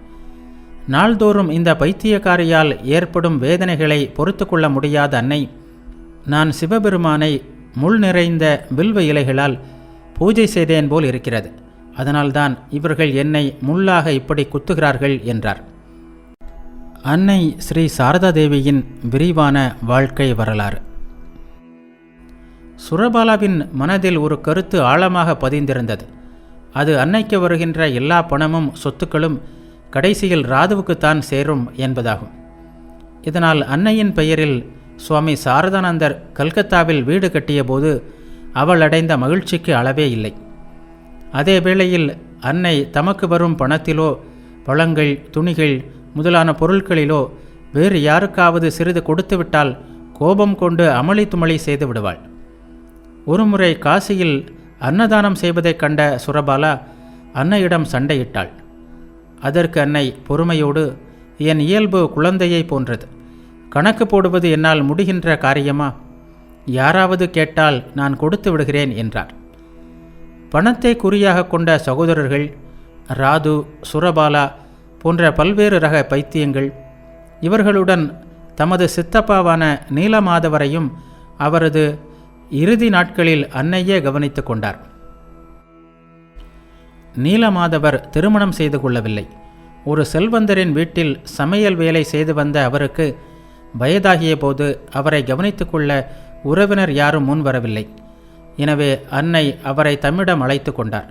நாள்தோறும் இந்த பைத்தியக்காரியால் ஏற்படும் வேதனைகளை பொறுத்து கொள்ள முடியாத அன்னை, நான் சிவபெருமானை முள் நிறைந்த வில்வ இலைகளால் பூஜை செய்தேன் போல் இருக்கிறது, அதனால்தான் இவர்கள் என்னை முள்ளாக இப்படி குத்துகிறார்கள் என்றார். அன்னை ஸ்ரீ சாரதா தேவியின் விரிவான வாழ்க்கை வரலாறு. சுரபாலாவின் மனதில் ஒரு கருத்து ஆழமாக பதிந்திருந்தது. அது அன்னைக்கு வருகின்ற எல்லா பணமும் சொத்துக்களும் கடைசியில் ராதுவுக்குத்தான் சேரும் என்பதாகும். இதனால் அன்னையின் பெயரில் சுவாமி சாரதானந்தர் கல்கத்தாவில் வீடு கட்டிய போது அவள் அடைந்த மகிழ்ச்சிக்கு அளவே இல்லை. அதே வேளையில் அன்னை தமக்கு வரும் பணத்திலோ பழங்கள், துணிகள் முதலான பொருட்களிலோ வேறு யாருக்காவது சிறிது கொடுத்துவிட்டால் கோபம் கொண்டு அமளி துமளி செய்து விடுவாள். ஒருமுறை காசியில் அன்னதானம் செய்வதைக் கண்ட சுரபாலா அன்னையிடம் சண்டையிட்டாள். அதற்கு அன்னை பொறுமையோடு, என் இயல்பு குழந்தையை போன்றது, கணக்கு போடுவது என்னால் முடிகின்ற காரியமா? யாராவது கேட்டால் நான் கொடுத்து விடுகிறேன் என்றார். பணத்தை குறியாக கொண்ட சகோதரர்கள் ராது, சுரபாலா போன்ற பல்வேறு ரக பைத்தியங்கள், இவர்களுடன் தமது சித்தப்பாவான நீலமாதவரையும் அவரது இறுதி நாட்களில் அன்னையே கவனித்து கொண்டார். நீலமாதவர் திருமணம் செய்து கொள்ளவில்லை. ஒரு செல்வந்தரின் வீட்டில் சமையல் வேலை செய்து வந்த அவருக்கு வயதாகிய போது அவரை கவனித்து கொள்ள உறவினர் யாரும் முன் வரவில்லை. எனவே அன்னை அவரை தம்மிடம் அழைத்து கொண்டார்.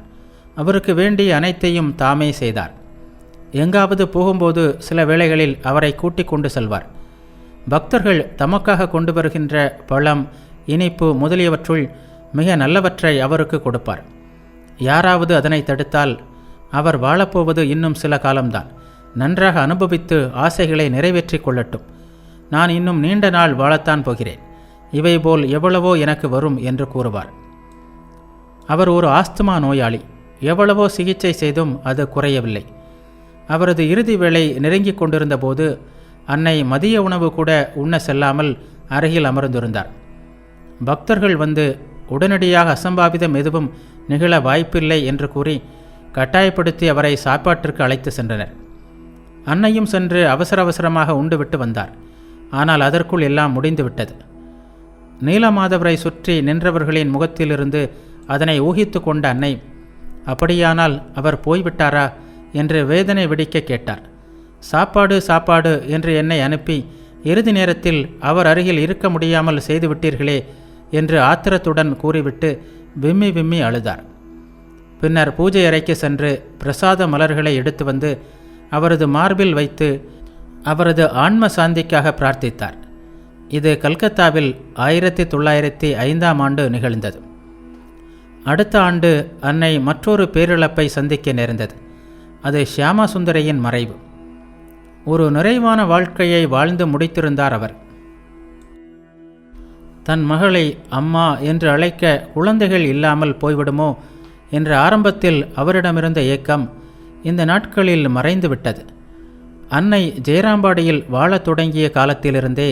அவருக்கு வேண்டிய அனைத்தையும் தாமே செய்தார். எங்காவது போகும்போது சில வேளைகளில் அவரை கூட்டிக் கொண்டு செல்வார். பக்தர்கள் தமக்காக கொண்டு வருகின்ற பழம், இனிப்பு முதலியவற்றுள் மிக நல்லவற்றை அவருக்கு கொடுப்பார். யாராவது அதனை தடுத்தால், அவர் வாழப்போவது இன்னும் சில காலம்தான், நன்றாக அனுபவித்து ஆசைகளை நிறைவேற்றி கொள்ளட்டும், நான் இன்னும் நீண்ட நாள் வாழத்தான் போகிறேன், இவை போல் எவ்வளவோ எனக்கு வரும் என்று கூறுவார். அவர் ஒரு ஆஸ்துமா நோயாளி. எவ்வளவோ சிகிச்சை செய்தும் அது குறையவில்லை. அவரது இறுதி வேளை நெருங்கிக் கொண்டிருந்த போது அன்னை மதிய உணவு கூட உண்ண செல்லாமல் அருகில் அமர்ந்திருந்தார். பக்தர்கள் வந்து உடனடியாக அசம்பாவிதம் எதுவும் நிகழ வாய்ப்பில்லை என்று கூறி கட்டாயப்படுத்தி அவரை சாப்பாட்டிற்கு அழைத்து சென்றனர். அன்னையும் சென்று அவசர அவசரமாக உண்டுவிட்டு வந்தார். ஆனால் அதற்குள் எல்லாம் முடிந்துவிட்டது. நீலமாதவரை சுற்றி நின்றவர்களின் முகத்திலிருந்து அதனை ஊகித்து கொண்ட அன்னை, அப்படியானால் அவர் போய்விட்டாரா என்று வேதனை வெடிக்க கேட்டார். சாப்பாடு சாப்பாடு என்று என்னை அனுப்பி இறுதி நேரத்தில் அவர் அருகில் இருக்க முடியாமல் செய்துவிட்டீர்களே என்று ஆத்திரத்துடன் கூறிவிட்டு விம்மி விம்மி அழுதார். பின்னர் பூஜை அறைக்கு சென்று பிரசாத மலர்களை எடுத்து வந்து அவரது மார்பில் வைத்து அவரது ஆன்ம சாந்திக்காக பிரார்த்தித்தார். இது கல்கத்தாவில் 1905ஆம் ஆண்டு நிகழ்ந்தது. அடுத்த ஆண்டு அன்னை மற்றொரு பேரிழப்பை சந்திக்க நேர்ந்தது. அது ஷியாமா சுந்தரையின் மறைவு. ஒரு நிறைவான வாழ்க்கையை வாழ்ந்து முடித்திருந்தார் அவர். தன் மகளை அம்மா என்று அழைக்க குழந்தைகள் இல்லாமல் போய்விடுமோ என்ற ஆரம்பத்தில் அவரிடமிருந்த ஏக்கம் இந்த நாட்களில் மறைந்துவிட்டது. அன்னை ஜெயராம்பாடியில் வாழத் தொடங்கிய காலத்திலிருந்தே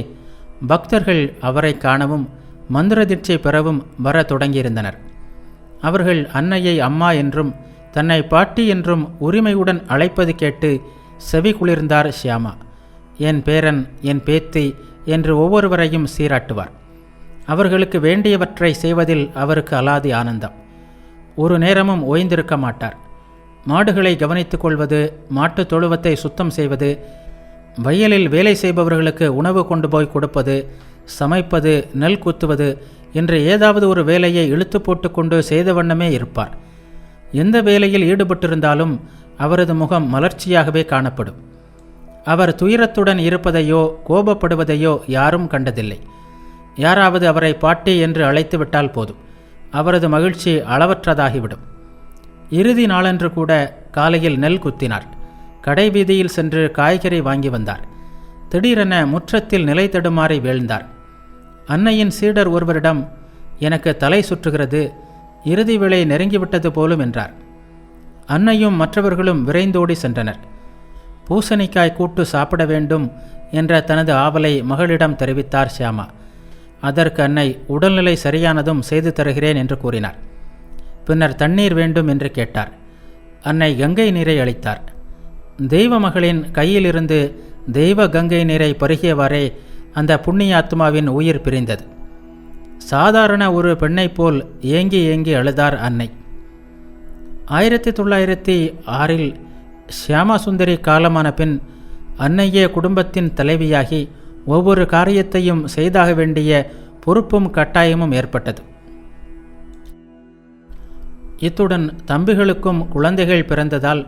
பக்தர்கள் அவரை காணவும் மந்திர தீட்சை பெறவும் வர தொடங்கியிருந்தனர். அவர்கள் அன்னையை அம்மா என்றும் தன்னை பாட்டி என்றும் உரிமையுடன் அழைப்பது கேட்டு செவி குளிர்ந்தார் ஷியாமா. என் பேரன், என் பேத்தி என்று ஒவ்வொருவரையும் சீராட்டுவார். அவர்களுக்கு வேண்டியவற்றை செய்வதில் அவருக்கு அலாதி ஆனந்தம். ஒரு நேரமும் ஓய்ந்திருக்க மாட்டார். மாடுகளை கவனித்துக் கொள்வது, மாட்டு தொழுவத்தை சுத்தம் செய்வது, வயலில் வேலை செய்பவர்களுக்கு உணவு கொண்டு போய் கொடுப்பது, சமைப்பது, நெல் குத்துவது என்று ஏதாவது ஒரு வேலையை இழுத்து போட்டு கொண்டு செய்த வண்ணமே இருப்பார். எந்த வேலையில் ஈடுபட்டிருந்தாலும் அவரது முகம் மலர்ச்சியாகவே காணப்படும். அவர் துயரத்துடன் இருப்பதையோ கோபப்படுவதையோ யாரும் கண்டதில்லை. யாராவது அவரை பாட்டி என்று அழைத்து விட்டால் போதும், அவரது மகிழ்ச்சி அளவற்றதாகிவிடும். இறுதி நாளன்று கூட காலையில் நெல் குத்தினார். கடை வீதியில் சென்று காய்கறி வாங்கி வந்தார். திடீரென முற்றத்தில் நிலை தடுமாறி வீழ்ந்தார். அன்னையின் சீடர் ஒருவரிடம், எனக்கு தலை சுற்றுகிறது, இறுதி வேளை நெருங்கிவிட்டது போலும் என்றார். அன்னையும் மற்றவர்களும் விரைந்தோடி சென்றனர். பூசணிக்காய் கூட்டு சாப்பிட வேண்டும் என்ற தனது ஆவலை மகளிடம் தெரிவித்தார் ஷியாமா. அதற்கு அன்னை உடல்நிலை சரியானதும் செய்து தருகிறேன் என்று கூறினார். பின்னர் தண்ணீர் வேண்டும் என்று கேட்டார். அன்னை கங்கை நீரை அளித்தார். தெய்வ மகளின் கையிலிருந்து தெய்வ கங்கை நீரை பருகியவாறே அந்த புண்ணிய ஆத்மாவின் உயிர் பிரிந்தது. சாதாரண ஒரு பெண்ணைப் போல் ஏங்கி ஏங்கி அழுதார் அன்னை. 1906 ஷியாமா சுந்தரி காலமான பின் அன்னையே குடும்பத்தின் தலைவியாகி ஒவ்வொரு காரியத்தையும் செய்தாக வேண்டிய பொறுப்பும் கட்டாயமும் ஏற்பட்டது. இத்துடன் தம்பிகளுக்கும் குழந்தைகள் பிறந்ததால்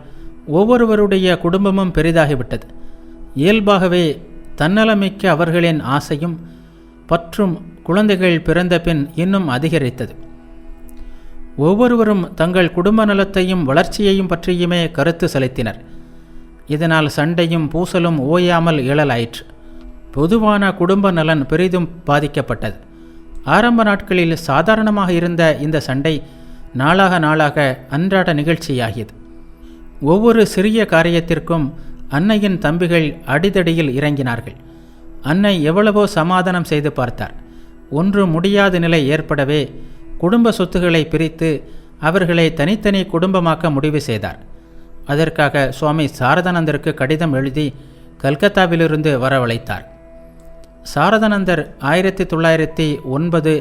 ஒவ்வொருவருடைய குடும்பமும் பெரிதாகிவிட்டது. இயல்பாகவே தன்னலமிக்க அவர்களின் ஆசையும் பற்றும் குழந்தைகள் பிறந்த பின் இன்னும் அதிகரித்தது. ஒவ்வொருவரும் தங்கள் குடும்ப நலத்தையும் வளர்ச்சியையும் பற்றியுமே கருத்து செலுத்தினர். இதனால் சண்டையும் பூசலும் ஓயாமல் இழலாயிற்று. பொதுவான குடும்ப நலன் பெரிதும் பாதிக்கப்பட்டது. ஆரம்ப நாட்களில் சாதாரணமாக இருந்த இந்த சண்டை நாளாக நாளாக அன்றாட நிகழ்ச்சியாகியது. ஒவ்வொரு சிறிய காரியத்திற்கும் அன்னையின் தம்பிகள் அடிதடியில் இறங்கினார்கள். அன்னை எவ்வளவோ சமாதானம் செய்து பார்த்தார். ஒன்று முடியாத நிலை ஏற்படவே குடும்ப சொத்துக்களை பிரித்து அவர்களை தனித்தனி குடும்பமாக்க முடிவு செய்தார். அதற்காக சுவாமி சாரதானந்தருக்கு கடிதம் எழுதி கல்கத்தாவிலிருந்து வரவழைத்தார். சாரதானந்தர் 1909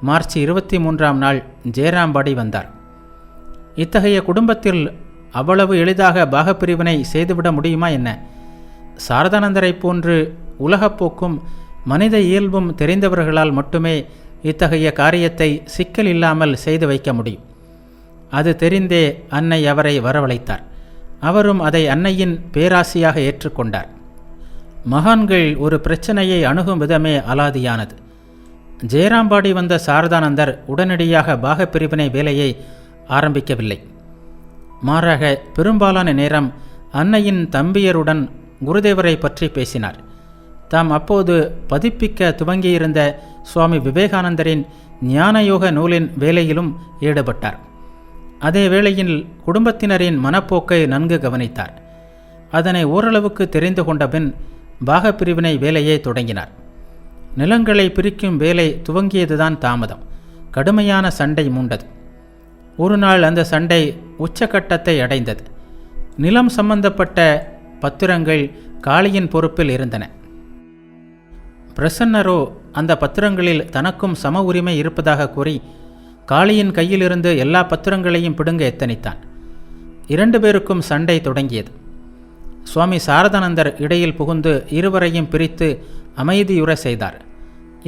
மார்ச் 23ஆம் நாள் ஜெயராம்பாடி வந்தார். இத்தகைய குடும்பத்தில் அவ்வளவு எளிதாக பாகப்பிரிவினை செய்துவிட முடியுமா என்ன? சாரதானந்தரை போன்று உலகப்போக்கும் மனித இயல்பும் தெரிந்தவர்களால் மட்டுமே இத்தகைய காரியத்தை சிக்கல் இல்லாமல் செய்து வைக்க முடியும். அது தெரிந்தே அன்னை அவரை வரவழைத்தார். அவரும் அதை அன்னையின் பேராசியாக ஏற்றுக்கொண்டார். மகான்கள் ஒரு பிரச்சனையை அணுகும் விதமே அலாதியானது. ஜெயராம்பாடி வந்த சாரதானந்தர் உடனடியாக பாகப்பிரிவினை வேலையை ஆரம்பிக்கவில்லை. மாறாக பெரும்பாலான நேரம் அன்னையின் தம்பியருடன் குருதேவரை பற்றி பேசினார். தாம் அப்போது பதிப்பிக்க துவங்கியிருந்த சுவாமி விவேகானந்தரின் ஞானயோக நூலின் வேலையிலும் ஈடுபட்டார். அதே வேளையில் குடும்பத்தினரின் மனப்போக்கை நன்கு கவனித்தார். அதனை ஓரளவுக்கு தெரிந்து கொண்ட பின் பாகப்பிரிவினை வேலையை தொடங்கினார். நிலங்களை பிரிக்கும் வேலை துவங்கியதுதான் தாமதம். கடுமையான சண்டை மூண்டது. ஒரு நாள் அந்த சண்டை உச்சக்கட்டத்தை அடைந்தது. நிலம் சம்பந்தப்பட்ட பத்திரங்கள் காளியின் பொறுப்பில் இருந்தன. பிரசன்னரோ அந்த பத்திரங்களில் தனக்கும் சம உரிமை இருப்பதாக கூறி காளியின் கையிலிருந்து எல்லா பத்திரங்களையும் பிடுங்க எத்தனித்தான். 2 பேருக்கும் சண்டை தொடங்கியது. சுவாமி சாரதானந்தர் இடையில் புகுந்து இருவரையும் பிரித்து அமைதியுற செய்தார்.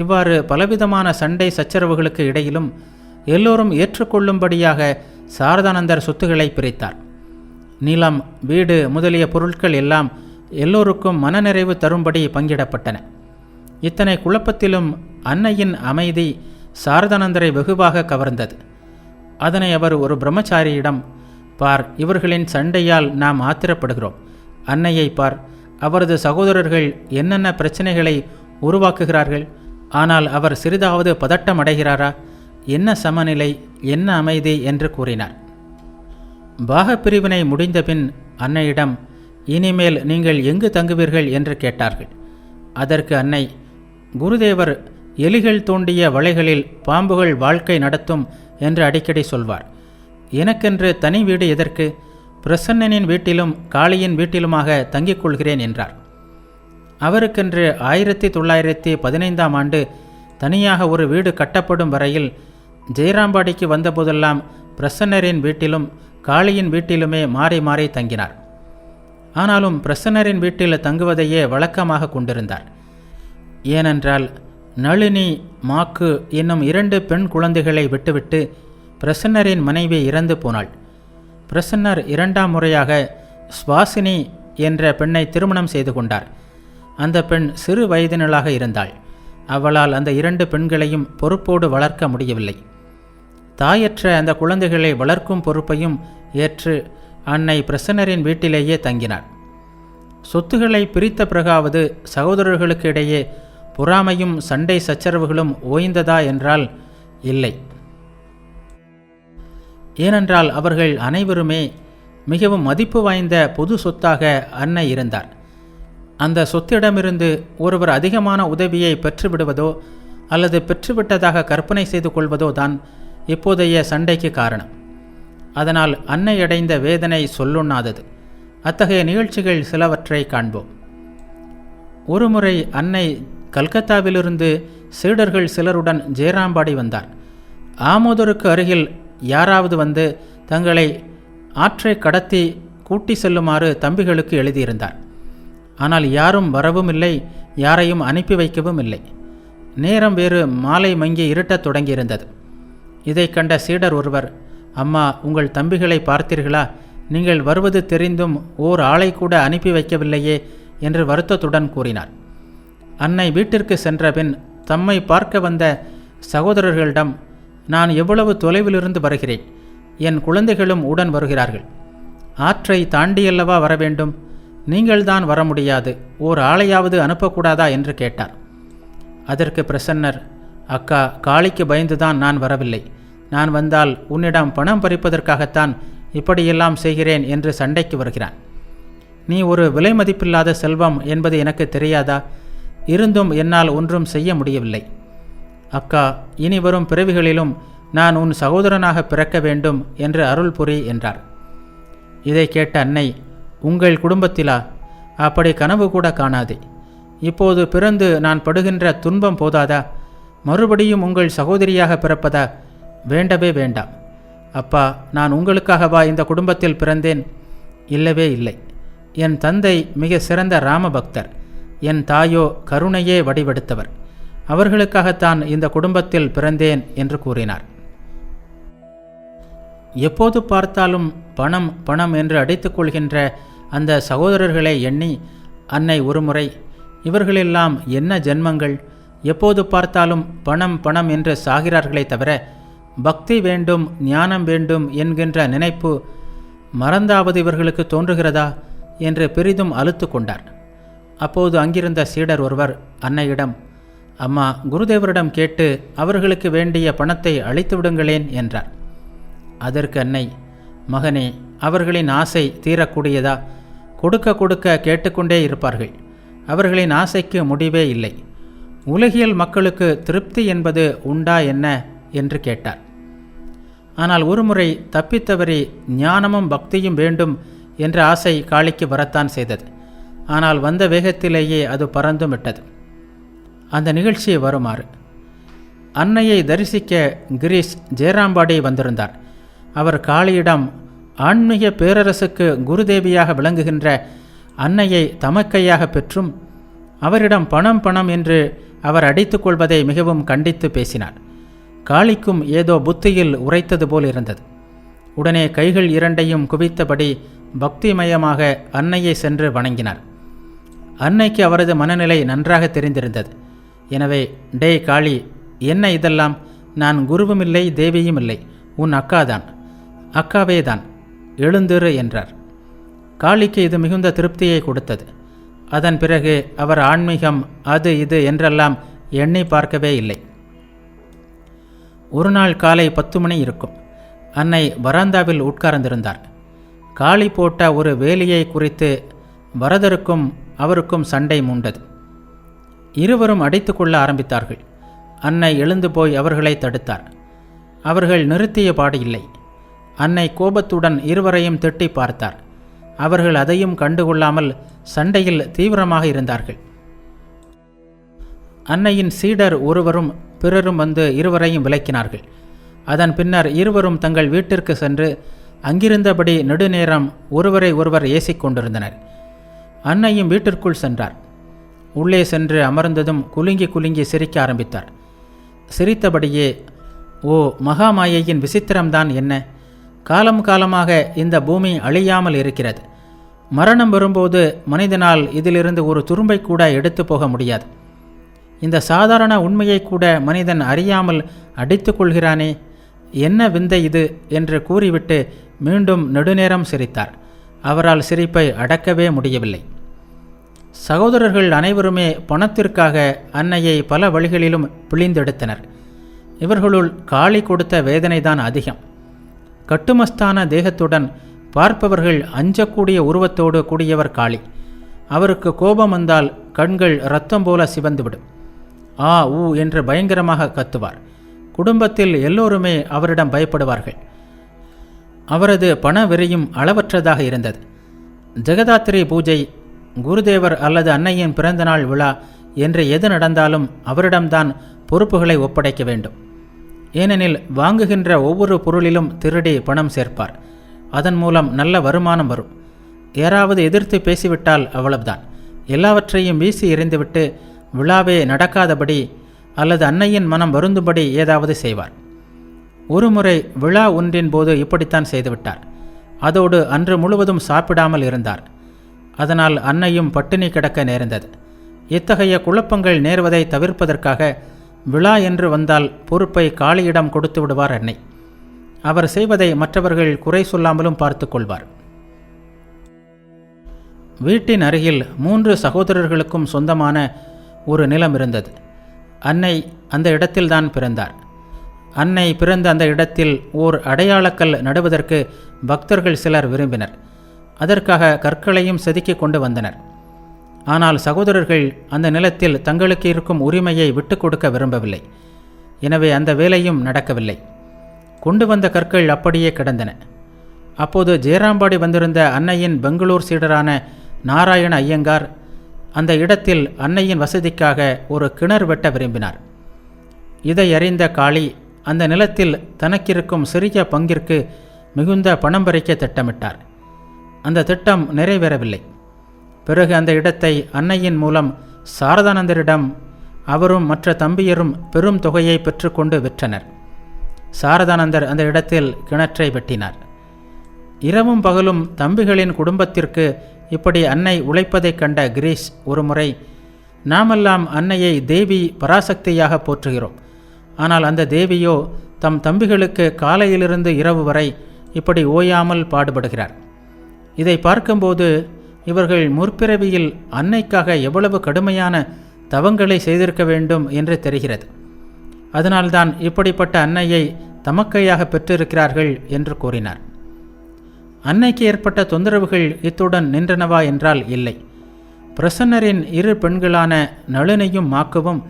இவ்வாறு பலவிதமான சண்டை சச்சரவுகளுக்கு இடையிலும் எல்லோரும் ஏற்றுக்கொள்ளும்படியாக சாரதானந்தர் சொத்துக்களை பிரித்தார். நிலம், வீடு முதலிய பொருட்கள் எல்லாம் எல்லோருக்கும் மனநிறைவு தரும்படி பங்கிடப்பட்டன. இத்தனை குழப்பத்திலும் அன்னையின் அமைதி சாரதானந்தரை வெகுவாக கவர்ந்தது. அதனை அவர் ஒரு பிரம்மச்சாரியிடம், பார், இவர்களின் சண்டையால் நாம் ஆத்திரப்படுகிறோம். அன்னையை பார், அவரது சகோதரர்கள் என்னென்ன பிரச்சனைகளை உருவாக்குகிறார்கள். ஆனால் அவர் சிறிதாவது பதட்டம் அடைகிறாரா? என்ன சமநிலை, என்ன அமைதி என்று கூறினார். பாகப்பிரிவினை முடிந்தபின் அன்னையிடம், இனிமேல் நீங்கள் எங்கு தங்குவீர்கள் என்று கேட்டார்கள். அதற்கு அன்னை, குருதேவர் எலிகள் தோண்டிய வளைகளில் பாம்புகள் வாழ்க்கை நடத்தும் என்று அடிக்கடி சொல்வார். எனக்கென்று தனி வீடு எதற்கு? பிரசன்னனின் வீட்டிலும் காளியின் வீட்டிலுமாக தங்கிக் கொள்கிறேன் என்றார். அவருக்கென்று 1915ஆம் ஆண்டு தனியாக ஒரு வீடு கட்டப்படும் வரையில் ஜெயராம்பாடிக்கு வந்தபோதெல்லாம் பிரசன்னரின் வீட்டிலும் காளியின் வீட்டிலுமே மாறி மாறி தங்கினார். ஆனாலும் பிரசன்னரின் வீட்டில் தங்குவதையே வழக்கமாக கொண்டிருந்தார். ஏனென்றால் நளினி, மாக்கு என்னும் 2 பெண் குழந்தைகளை விட்டுவிட்டு பிரசன்னரின் மனைவி இறந்து போனாள். பிரசன்னர் 2ஆம் முறையாக சுவாசினி என்ற பெண்ணை திருமணம் செய்து கொண்டார். அந்த பெண் சிறு வயதினளாக இருந்தாள். அவளால் அந்த 2 பெண்களையும் பொறுப்போடு வளர்க்க முடியவில்லை. தாயற்ற அந்த குழந்தைகளை வளர்க்கும் பொறுப்பையும் ஏற்று அன்னை பிரசன்னரின் வீட்டிலேயே தங்கினார். சொத்துக்களை பிரித்த பிறகாவது சகோதரர்களுக்கு இடையே பொறாமையும் சண்டை சச்சரவுகளும் ஓய்ந்ததா என்றால் இல்லை. ஏனென்றால் அவர்கள் அனைவருமே மிகவும் மதிப்பு வாய்ந்த பொது சொத்தாக அன்னை இருந்தார். அந்த சொத்திடமிருந்து ஒருவர் அதிகமான உதவியை பெற்றுவிடுவதோ அல்லது பெற்றுவிட்டதாக கற்பனை செய்து கொள்வதோ தான் இப்போதைய சண்டைக்கு காரணம். அதனால் அன்னை அடைந்த வேதனை சொல்லொண்ணாதது. அத்தகைய நிகழ்ச்சிகள் சிலவற்றை காண்போம். ஒருமுறை அன்னை கல்கத்தாவிலிருந்து சீடர்கள் சிலருடன் ஜெயராம்பாடி வந்தார். ஆமோதருக்கு அருகில் யாராவது வந்து தங்களை ஆற்றை கடத்தி கூட்டி செல்லுமாறு தம்பிகளுக்கு எழுதியிருந்தார். ஆனால் யாரும் வரவும் இல்லை, யாரையும் அனுப்பி வைக்கவும் இல்லை. நேரம் வேறு மாலை மங்கி இருட்டத் தொடங்கியிருந்தது. இதை கண்ட சீடர் ஒருவர், அம்மா, உங்கள் தம்பிகளை பார்த்தீர்களா? நீங்கள் வருவது தெரிந்தும் ஓர் ஆளை கூட அனுப்பி வைக்கவில்லையே என்று வருத்தத்துடன் கூறினார். அன்னை வீட்டிற்கு சென்றபின் தம்மை பார்க்க வந்த சகோதரர்களிடம், நான் எவ்வளவு தொலைவிலிருந்து வருகிறேன், என் குழந்தைகளும் உடன் வருகிறார்கள், ஆற்றை தாண்டியல்லவா வர வேண்டும், நீங்கள்தான் வர முடியாது, ஓர் ஆளையாவது அனுப்பக்கூடாதா என்று கேட்டார். அதற்கு பிரசன்னர், அக்கா, காளிக்கு பயந்துதான் நான் வரவில்லை. நான் வந்தால் உன்னிடம் பணம் பறிப்பதற்காகத்தான் இப்படியெல்லாம் செய்கிறேன் என்று சண்டைக்கு வருகிறான். நீ ஒரு விலை மதிப்பில்லாத செல்வம் என்பது எனக்கு தெரியாதா? இருந்தும் என்னால் ஒன்றும் செய்ய முடியவில்லை. அக்கா, இனி வரும் பிறவிகளிலும் நான் உன் சகோதரனாக பிறக்க வேண்டும் என்று அருள் புரி என்றார். இதை கேட்ட அன்னை, உங்கள் குடும்பத்திலா? அப்படி கனவு கூட காணாதே. இப்போது பிறந்து நான் படுகின்ற துன்பம் போதாதா? மறுபடியும் உங்கள் சகோதரியாக பிறப்பதா? வேண்டவே வேண்டாம். அப்பா, நான் உங்களுக்காகவா இந்த குடும்பத்தில் பிறந்தேன்? இல்லவே இல்லை. என் தந்தை மிக சிறந்த ராமபக்தர், என் தாயோ கருணையே வடிவெடுத்தவர். அவர்களுக்காகத்தான் இந்த குடும்பத்தில் பிறந்தேன் என்று கூறினார். எப்போது பார்த்தாலும் பணம் பணம் என்று அடித்துக் கொள்கின்ற அந்த சகோதரர்களை எண்ணி அன்னை ஒருமுறை, இவர்களெல்லாம் என்ன ஜென்மங்கள், எப்போது பார்த்தாலும் பணம் பணம் என்று சாகிறார்களே தவிர பக்தி வேண்டும், ஞானம் வேண்டும் என்கின்ற நினைப்பு மறந்தாவது இவர்களுக்கு தோன்றுகிறதா என்று பெரிதும் அலுத்து கொண்டார். அப்போது அங்கிருந்த சீடர் ஒருவர் அன்னையிடம், அம்மா, குருதேவரிடம் கேட்டு அவர்களுக்கு வேண்டிய பணத்தை அளித்து விடுங்களேன் என்றார். அதற்கு அன்னை, மகனே, அவர்களின் ஆசை தீரக்கூடியதா? கொடுக்க கொடுக்க கேட்டுக்கொண்டே இருப்பார்கள். அவர்களின் ஆசைக்கு முடிவே இல்லை. உலகியல் மக்களுக்கு திருப்தி என்பது உண்டா என்ன என்று கேட்டார். ஆனால் ஒருமுறை தப்பித்தவறி ஞானமும் பக்தியும் வேண்டும் என்ற ஆசை காளிக்கு வரத்தான் செய்தது. ஆனால் வந்த வேகத்திலேயே அது பறந்தும் விட்டது. அந்த நிகழ்ச்சி வருமாறு, அன்னையை தரிசிக்க கிரீஷ் ஜெயராம்பாடி வந்திருந்தார். அவர் காளியிடம் ஆன்மீக பேரரசுக்கு குருதேவியாக விளங்குகின்ற அன்னையை தமக்கையாக பெற்றும் அவரிடம் பணம் பணம் என்று அவர் அடித்துக் கொள்வதை மிகவும் கண்டித்து பேசினார். காளிக்கும் ஏதோ புத்தியில் உரைத்தது போல் இருந்தது. உடனே கைகள் இரண்டையும் குவித்தபடி பக்திமயமாக அன்னையை சென்று வணங்கினார். அன்னைக்கு அவரது மனநிலை நன்றாக தெரிந்திருந்தது. எனவே, டே காளி, என்ன இதெல்லாம்? நான் குருவும் இல்லை, தேவியும் இல்லை, உன் அக்காதான், அக்காவே தான், எழுந்திரு என்றார். காளிக்கு இது மிகுந்த திருப்தியை கொடுத்தது. அதன் பிறகு அவர் ஆன்மீகம் அது இது என்றெல்லாம் எண்ணி பார்க்கவே இல்லை. ஒரு நாள் காலை 10 மணி இருக்கும். அன்னை வராந்தாவில் உட்கார்ந்திருந்தார். காளி போட்ட ஒரு வேலியை குறித்து வரதருக்கும் அவருக்கும் சண்டை மூண்டது. இருவரும் அடித்து கொள்ள ஆரம்பித்தார்கள். அன்னை எழுந்து போய் அவர்களை தடுத்தார். அவர்கள் நிறுத்திய பாடு இல்லை. அன்னை கோபத்துடன் இருவரையும் திட்டி பார்த்தார். அவர்கள் அதையும் கண்டுகொள்ளாமல் சண்டையில் தீவிரமாக இருந்தார்கள். அன்னையின் சீடர் ஒருவரும் பிறரும் வந்து இருவரையும் விலக்கினார்கள். அதன் பின்னர் இருவரும் தங்கள் வீட்டிற்கு சென்று அங்கிருந்தபடி நெடுநேரம் ஒருவரை ஒருவர் ஏசிக்கொண்டிருந்தனர். அன்னையும் வீட்டிற்குள் சென்றார். உள்ளே சென்று அமர்ந்ததும் குலுங்கி குலுங்கி சிரிக்க ஆரம்பித்தார். சிரித்தபடியே, ஓ மகாமாயையின் விசித்திரம்தான் என்ன! காலம் காலமாக இந்த பூமி அழியாமல் இருக்கிறது. மரணம் வரும்போது மனிதனால் இதிலிருந்து ஒரு துரும்பை கூட எடுத்து போக முடியாது. இந்த சாதாரண உண்மையை கூட மனிதன் அறியாமல் அடித்து கொள்கிறானே, என்ன விந்தை இது என்று கூறிவிட்டு மீண்டும் நெடுநேரம் சிரித்தார். அவரால் சிரிப்பை அடக்கவே முடியவில்லை. சகோதரர்கள் அனைவருமே பணத்திற்காக அன்னையை பல வழிகளிலும் பிழிந்தெடுத்தனர். இவர்களுள் காளி கொடுத்த வேதனைதான் அதிகம். கட்டுமஸ்தான தேகத்துடன் பார்ப்பவர்கள் அஞ்சக்கூடிய உருவத்தோடு கூடியவர் காளி. அவருக்கு கோபம் வந்தால் கண்கள் இரத்தம் போல சிவந்துவிடும். ஆ ஊ என்று பயங்கரமாக கத்துவார். குடும்பத்தில் எல்லோருமே அவரிடம் பயப்படுவார்கள். அவரது பண வெறியும் அளவற்றதாக இருந்தது. ஜெகதாத்திரி பூஜை, குருதேவர் அல்லது அன்னையின் பிறந்தநாள் விழா என்று எது நடந்தாலும் அவரிடம்தான் பொறுப்புகளை ஒப்படைக்க வேண்டும். ஏனெனில் வாங்குகின்ற ஒவ்வொரு பொருளிலும் திருடி பணம் சேர்ப்பார். அதன் மூலம் நல்ல வருமானம் வரும். யாராவது எதிர்த்து பேசிவிட்டால் அவ்வளவுதான். எல்லாவற்றையும் வீசி எறிந்துவிட்டு விழாவே நடக்காதபடி அல்லது அன்னையின் மனம் வருந்தும்படி ஏதாவது செய்வார். ஒருமுறை விழா ஒன்றின் போது இப்படித்தான் செய்துவிட்டார். அதோடு அன்று முழுவதும் சாப்பிடாமல் இருந்தார். அதனால் அன்னையும் பட்டினி கிடக்க நேர்ந்தது. இத்தகைய குழப்பங்கள் நேர்வதை தவிர்ப்பதற்காக விழா என்று வந்தால் பொறுப்பை காளியிடம் கொடுத்து விடுவார் அன்னை. அவர் செய்வதை மற்றவர்கள் குறை சொல்லாமலும் பார்த்து கொள்வார். வீட்டின் அருகில் 3 சகோதரர்களுக்கும் சொந்தமான ஒரு நிலம் இருந்தது. அன்னை அந்த இடத்தில்தான் பிறந்தார். அன்னை பிறந்த அந்த இடத்தில் ஓர் அடையாளக்கல் நடுவதற்கு பக்தர்கள் சிலர் விரும்பினர். அதற்காக கற்களையும் செதுக்கி கொண்டு வந்தனர். ஆனால் சகோதரர்கள் அந்த நிலத்தில் தங்களுக்கு இருக்கும் உரிமையை விட்டு கொடுக்க விரும்பவில்லை. எனவே அந்த வேலையும் நடக்கவில்லை. கொண்டு வந்த கற்கள் அப்படியே கிடந்தன. அப்போது ஜெயராம்பாடி வந்திருந்த அன்னையின் பெங்களூர் சீடரான நாராயண ஐயங்கார் அந்த இடத்தில் அன்னையின் வசதிக்காக ஒரு கிணறு வெட்ட விரும்பினார். இதை அறிந்த காளி அந்த நிலத்தில் தனக்கிருக்கும் சிறிய பங்கிற்கு மிகுந்த பணம் பறிக்க திட்டமிட்டார். அந்த திட்டம் நிறைவேறவில்லை. பிறகு அந்த இடத்தை அன்னையின் மூலம் சாரதானந்தரிடம் அவரும் மற்ற தம்பியரும் பெரும் தொகையை பெற்றுக்கொண்டு விற்றனர். சாரதானந்தர் அந்த இடத்தில் கிணற்றை வெட்டினார். இரவும் பகலும் தம்பிகளின் குடும்பத்திற்கு இப்படி அன்னை உழைப்பதைக் கண்ட கிரீஷ் ஒருமுறை, நாமெல்லாம் அன்னையை தேவி பராசக்தியாக போற்றுகிறோம். ஆனால் அந்த தேவியோ தம் தம்பிகளுக்கு காலையிலிருந்து இரவு வரை இப்படி ஓயாமல் பாடுபடுகிறார். இதை பார்க்கும்போது இவர்கள் முற்பிறவியில் அன்னைக்காக எவ்வளவு கடுமையான தவங்களை செய்திருக்க வேண்டும் என்று தெரிகிறது. அதனால்தான் இப்படிப்பட்ட அன்னையை தமக்கையாக பெற்றிருக்கிறார்கள் என்று கூறினார். அன்னைக்கு ஏற்பட்ட தொந்தரவுகள் இத்துடன் நின்றனவா என்றால் இல்லை. பிரசன்னரின் 2 பெண்களான நளினியும் மாக்குவும்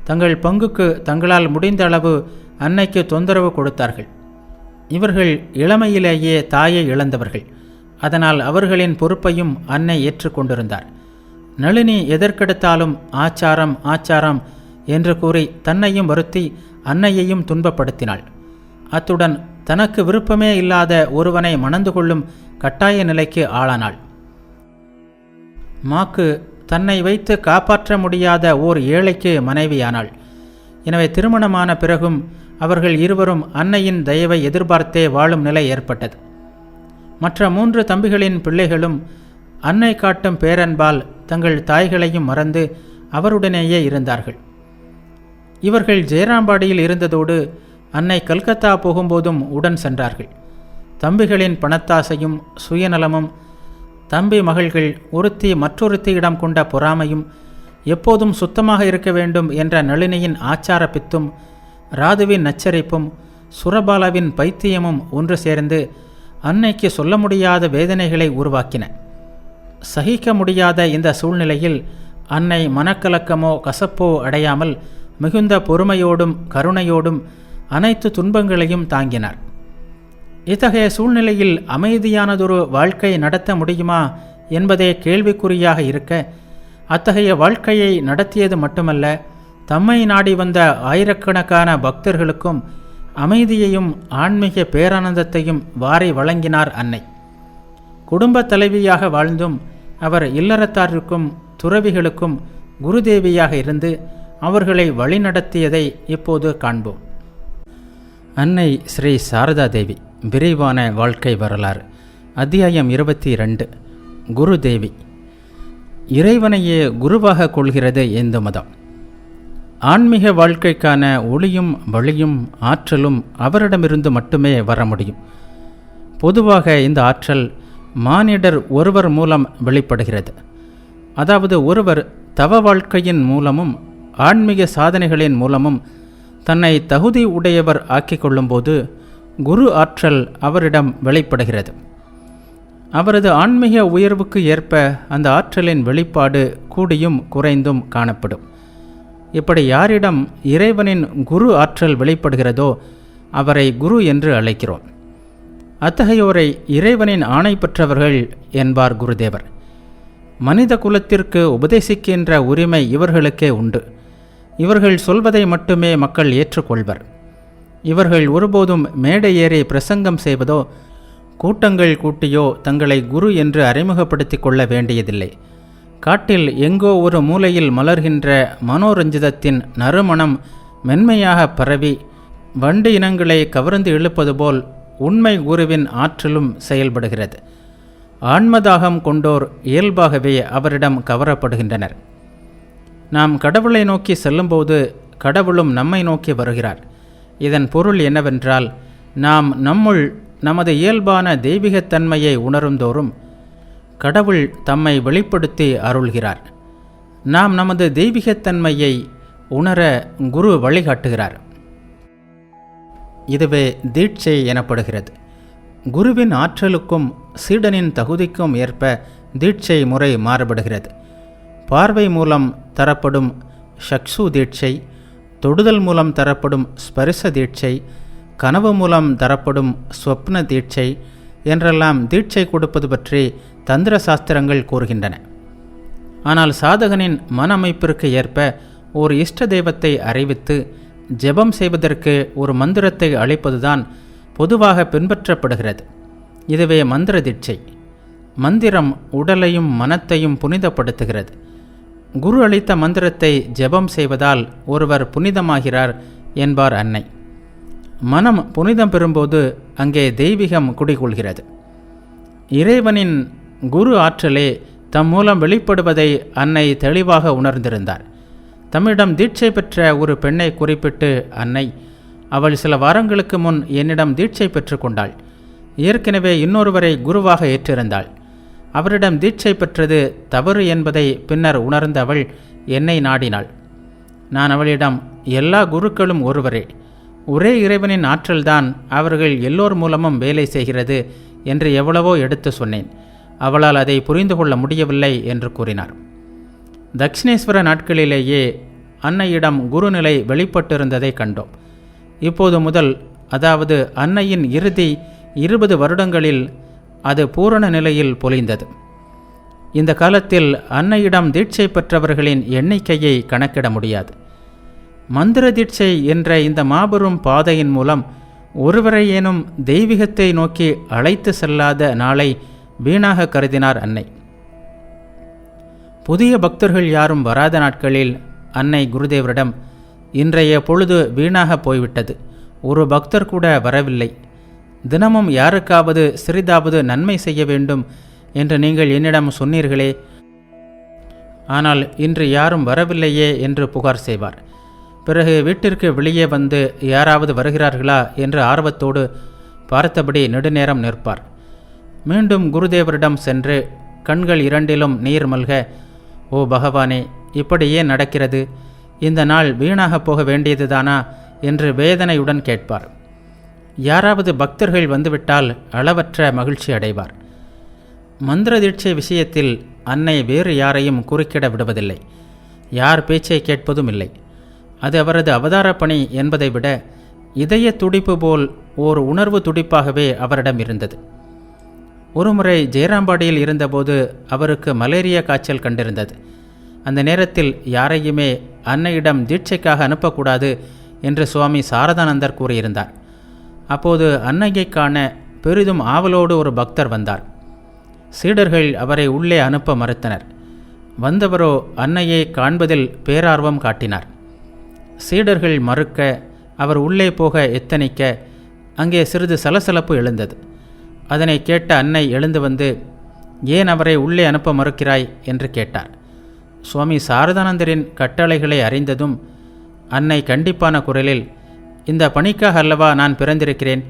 தங்கள் பங்குக்கு தங்களால் முடிந்த அளவு அன்னைக்கு தொந்தரவு கொடுத்தார்கள். இவர்கள் இளமையிலேயே தாயை இழந்தவர்கள். அதனால் அவர்களின் பொறுப்பையும் அன்னை ஏற்றுக்கொண்டிருந்தார். நளினி எதற்கெடுத்தாலும் ஆச்சாரம் ஆச்சாரம் என்று கூறி தன்னையும் வருத்தி அன்னையையும் துன்பப்படுத்தினாள். அத்துடன் தனக்கு விருப்பமே இல்லாத ஒருவனை மணந்து கொள்ளும் கட்டாய நிலைக்கு ஆளானாள். மாக்கு தன்னை வைத்து காப்பாற்ற முடியாத ஓர் ஏழைக்கு மனைவியானாள். எனவே திருமணமான பிறகும் அவர்கள் இருவரும் அன்னையின் தயவை எதிர்பார்த்தே வாழும் நிலை ஏற்பட்டது. மற்ற 3 தம்பிகளின் பிள்ளைகளும் அன்னை காட்டும் பேரன்பால் தங்கள் தாய்களையும் மறந்து அவருடனேயே இருந்தார்கள். இவர்கள் ஜெயராம்பாடியில் இருந்ததோடு அன்னை கல்கத்தா போகும்போதும் உடன் சென்றார்கள். தம்பிகளின் பணத்தாசையும் சுயநலமும், தம்பி மகள்கள் ஒருத்தி மற்றொருத்தியிடம் கொண்ட பொறாமையும், எப்போதும் சுத்தமாக இருக்க வேண்டும் என்ற நளினியின் ஆச்சார பித்தும், ராதுவின் நச்சரிப்பும், சுரபாலாவின் பைத்தியமும் ஒன்று சேர்ந்து அன்னைக்கு சொல்ல முடியாத வேதனைகளை உருவாக்கின. சகிக்க முடியாத இந்த சூழ்நிலையில் அன்னை மனக்கலக்கமோ கசப்போ அடையாமல் மிகுந்த பொறுமையோடும் கருணையோடும் அனைத்து துன்பங்களையும் தாங்கினார். இத்தகைய சூழ்நிலையில் அமைதியானதொரு வாழ்க்கை நடத்த முடியுமா என்பதே கேள்விக்குறியாக இருக்க, அத்தகைய வாழ்க்கையை நடத்தியது மட்டுமல்ல, தம்மை நாடி வந்த ஆயிரக்கணக்கான பக்தர்களுக்கும் அமைதியையும் ஆன்மீக பேரானந்தத்தையும் வாரி வழங்கினார் அன்னை. குடும்ப தலைவியாக வாழ்ந்தும் அவர் இல்லறத்தாருக்கும் துறவிகளுக்கும் குருதேவியாக இருந்து அவர்களை வழிநடத்தியதை இப்போது காண்போம். அன்னை ஸ்ரீ சாரதா தேவி விரைவான வாழ்க்கை வரலாறு. அத்தியாயம் 22. குருதேவி. இறைவனையே குருவாக கொள்கிறது இந்து மதம். ஆன்மீக வாழ்க்கைக்கான ஒளியும் வழியும் ஆற்றலும் அவரிடமிருந்து மட்டுமே வர முடியும். பொதுவாக இந்த ஆற்றல் மானிடர் ஒருவர் மூலம் வெளிப்படுகிறது. அதாவது ஒருவர் தவ வாழ்க்கையின் மூலமும் ஆன்மீக சாதனைகளின் மூலமும் தன்னை தகுதி உடையவர் ஆக்கிக் கொள்ளும்போது குரு ஆற்றல் அவரிடம் வெளிப்படுகிறது. அவரது ஆன்மீக உயர்வுக்கு ஏற்ப அந்த ஆற்றலின் வெளிப்பாடு கூடியும் குறைந்தும் காணப்படும். இப்படி யாரிடம் இறைவனின் குரு ஆற்றல் வெளிப்படுகிறதோ அவரை குரு என்று அழைக்கிறோம். அத்தகையோரை இறைவனின் ஆணை பெற்றவர்கள் என்பார் குருதேவர். மனித குலத்திற்கு உபதேசிக்கின்ற உரிமை இவர்களுக்கே உண்டு. இவர்கள் சொல்வதை மட்டுமே மக்கள் ஏற்றுக்கொள்வர். இவர்கள் ஒருபோதும் மேடை ஏறி பிரசங்கம் செய்வதோ கூட்டங்கள் கூட்டியோ தங்களை குரு என்று அறிமுகப்படுத்திக் கொள்ள வேண்டியதில்லை. காட்டில் எங்கோ ஒரு மூலையில் மலர்கின்ற மனோரஞ்சிதத்தின் நறுமணம் மென்மையாக பரவி வண்டு இனங்களை கவர்ந்து இழுப்பது போல் உண்மை குருவின் ஆற்றலும் செயல்படுகிறது. ஆன்மதாகம் கொண்டோர் இயல்பாகவே அவரிடம் கவரப்படுகின்றனர். நாம் கடவுளை நோக்கி செல்லும்போது கடவுளும் நம்மை நோக்கி வருகிறார். இதன் பொருள் என்னவென்றால், நாம் நம்முள் நமது இயல்பான தெய்வீகத்தன்மையை உணருந்தோறும் கடவுள் தம்மை வெளிப்படுத்தி அருள்கிறார். நாம் நமது தெய்வீகத்தன்மையை உணர குரு வழிகாட்டுகிறார். இதுவே தீட்சை எனப்படுகிறது. குருவின் ஆற்றலுக்கும் சீடனின் தகுதிக்கும் ஏற்ப தீட்சை முறை மாறுபடுகிறது. பார்வை மூலம் தரப்படும் சக்ஷு தீட்சை, தொடுதல் மூலம் தரப்படும் ஸ்பரிச தீட்சை, கனவு மூலம் தரப்படும் ஸ்வப்ன தீட்சை என்றெல்லாம் தீட்சை கொடுப்பது பற்றி தந்திர சாஸ்திரங்கள் கூறுகின்றன. ஆனால் சாதகனின் மன அமைப்பிற்கு ஏற்ப ஒரு இஷ்ட தெய்வத்தை அறிவித்து ஜெபம் செய்வதற்கு ஒரு மந்திரத்தை அளிப்பதுதான் பொதுவாக பின்பற்றப்படுகிறது. இதுவே மந்திர தீட்சை. மந்திரம் உடலையும் மனத்தையும் புனிதப்படுத்துகிறது. குரு அளித்த மந்திரத்தை ஜெபம் செய்வதால் ஒருவர் புனிதமாகிறார் என்பார் அன்னை. மனம் புனிதம் பெறும்போது அங்கே தெய்வீகம் குடிகொள்கிறது. இறைவனின் குரு ஆற்றலே தம் மூலம் வெளிப்படுவதை அன்னை தெளிவாக உணர்ந்திருந்தார். தம்மிடம் தீட்சை பெற்ற ஒரு பெண்ணை குறிப்பிட்டு அன்னை, அவள் சில வாரங்களுக்கு முன் என்னிடம் தீட்சை பெற்றுக்கொண்டாள். ஏற்கனவே இன்னொருவரை குருவாக ஏற்றிருந்தாள். அவரிடம் தீட்சை பெற்றது தவறு என்பதை பின்னர் உணர்ந்த அவள் என்னை நாடினாள். நான் அவளிடம், எல்லா குருக்களும் ஒருவரே, ஒரே இறைவனின் ஆற்றல்தான் அவர்கள் எல்லோர் மூலமும் வேலை செய்கிறது என்று எவ்வளவோ எடுத்து சொன்னேன். அவளால் அதை புரிந்து கொள்ள முடியவில்லை என்று கூறினார். தட்சிணேஸ்வர நாட்களிலேயே அன்னையிடம் குருநிலை வெளிப்பட்டிருந்ததை கண்டோம். இப்போது முதல், அதாவது அன்னையின் இறுதி 20 வருடங்களில் அது பூரண நிலையில் பொலிந்தது. இந்த காலத்தில் அன்னையிடம் தீட்சை பெற்றவர்களின் எண்ணிக்கையை கணக்கிட முடியாது. மந்திர தீட்சை என்ற இந்த மாபெரும் பாதையின் மூலம் ஒருவரையேனும் தெய்வீகத்தை நோக்கி அழைத்து செல்லாத நாளை வீணாக கருதினார் அன்னை. புதிய பக்தர்கள் யாரும் வராத நாட்களில் அன்னை குருதேவரிடம், இன்றைய பொழுது வீணாக போய்விட்டது, ஒரு பக்தர் கூட வரவில்லை, தினமும் யாருக்காவது சிறிதாவது நன்மை செய்ய வேண்டும் என்று நீங்கள் என்னிடம் சொன்னீர்களே, ஆனால் இன்று யாரும் வரவில்லையே என்று புகார் செய்வார். பிறகு வீட்டிற்கு வெளியே வந்து யாராவது வருகிறார்களா என்று ஆர்வத்தோடு பார்த்தபடி நெடுநேரம் நிற்பார். மீண்டும் குருதேவரிடம் சென்று கண்கள் இரண்டிலும் நீர் மல்க, ஓ பகவானே, இப்படி ஏன் நடக்கிறது, இந்த நாள் வீணாக போக வேண்டியதுதானா என்று வேதனையுடன் கேட்பார். யாராவது பக்தர்கள் வந்துவிட்டால் அளவற்ற மகிழ்ச்சி அடைவார். மந்திர தீட்சை விஷயத்தில் அன்னை வேறு யாரையும் குறுக்கிட விடுவதில்லை. யார் பேச்சை கேட்பதும் இல்லை. அது அவரது அவதார பணி என்பதை விட இதய துடிப்பு போல் ஓர் உணர்வு துடிப்பாகவே அவரிடம் இருந்தது. ஒருமுறை ஜெயராம்பாடியில் இருந்தபோது அவருக்கு மலேரியா காய்ச்சல் கண்டிருந்தது. அந்த நேரத்தில் யாரையுமே அன்னையிடம் தீட்சைக்காக அனுப்பக்கூடாது என்று சுவாமி சாரதானந்தர் கூறியிருந்தார். அப்போது அன்னையை காண பெரிதும் ஆவலோடு ஒரு பக்தர் வந்தார். சீடர்கள் அவரை உள்ளே அனுப்ப மறுத்தனர். வந்தவரோ அன்னையை காண்பதில் பேரார்வம் காட்டினார். சீடர்கள் மறுக்க, அவர் உள்ளே போக எத்தனிக்க அங்கே சிறிது சலசலப்பு எழுந்தது. அதனை கேட்ட அன்னை எழுந்து வந்து, ஏன் அவரை உள்ளே அனுப்ப மறுக்கிறாய் என்று கேட்டார். சுவாமி சாரதானந்தரின் கட்டளைகளை அறிந்ததும் அன்னை கண்டிப்பான குரலில், இந்த பணிக்காக அல்லவா நான் பிறந்திருக்கிறேன்,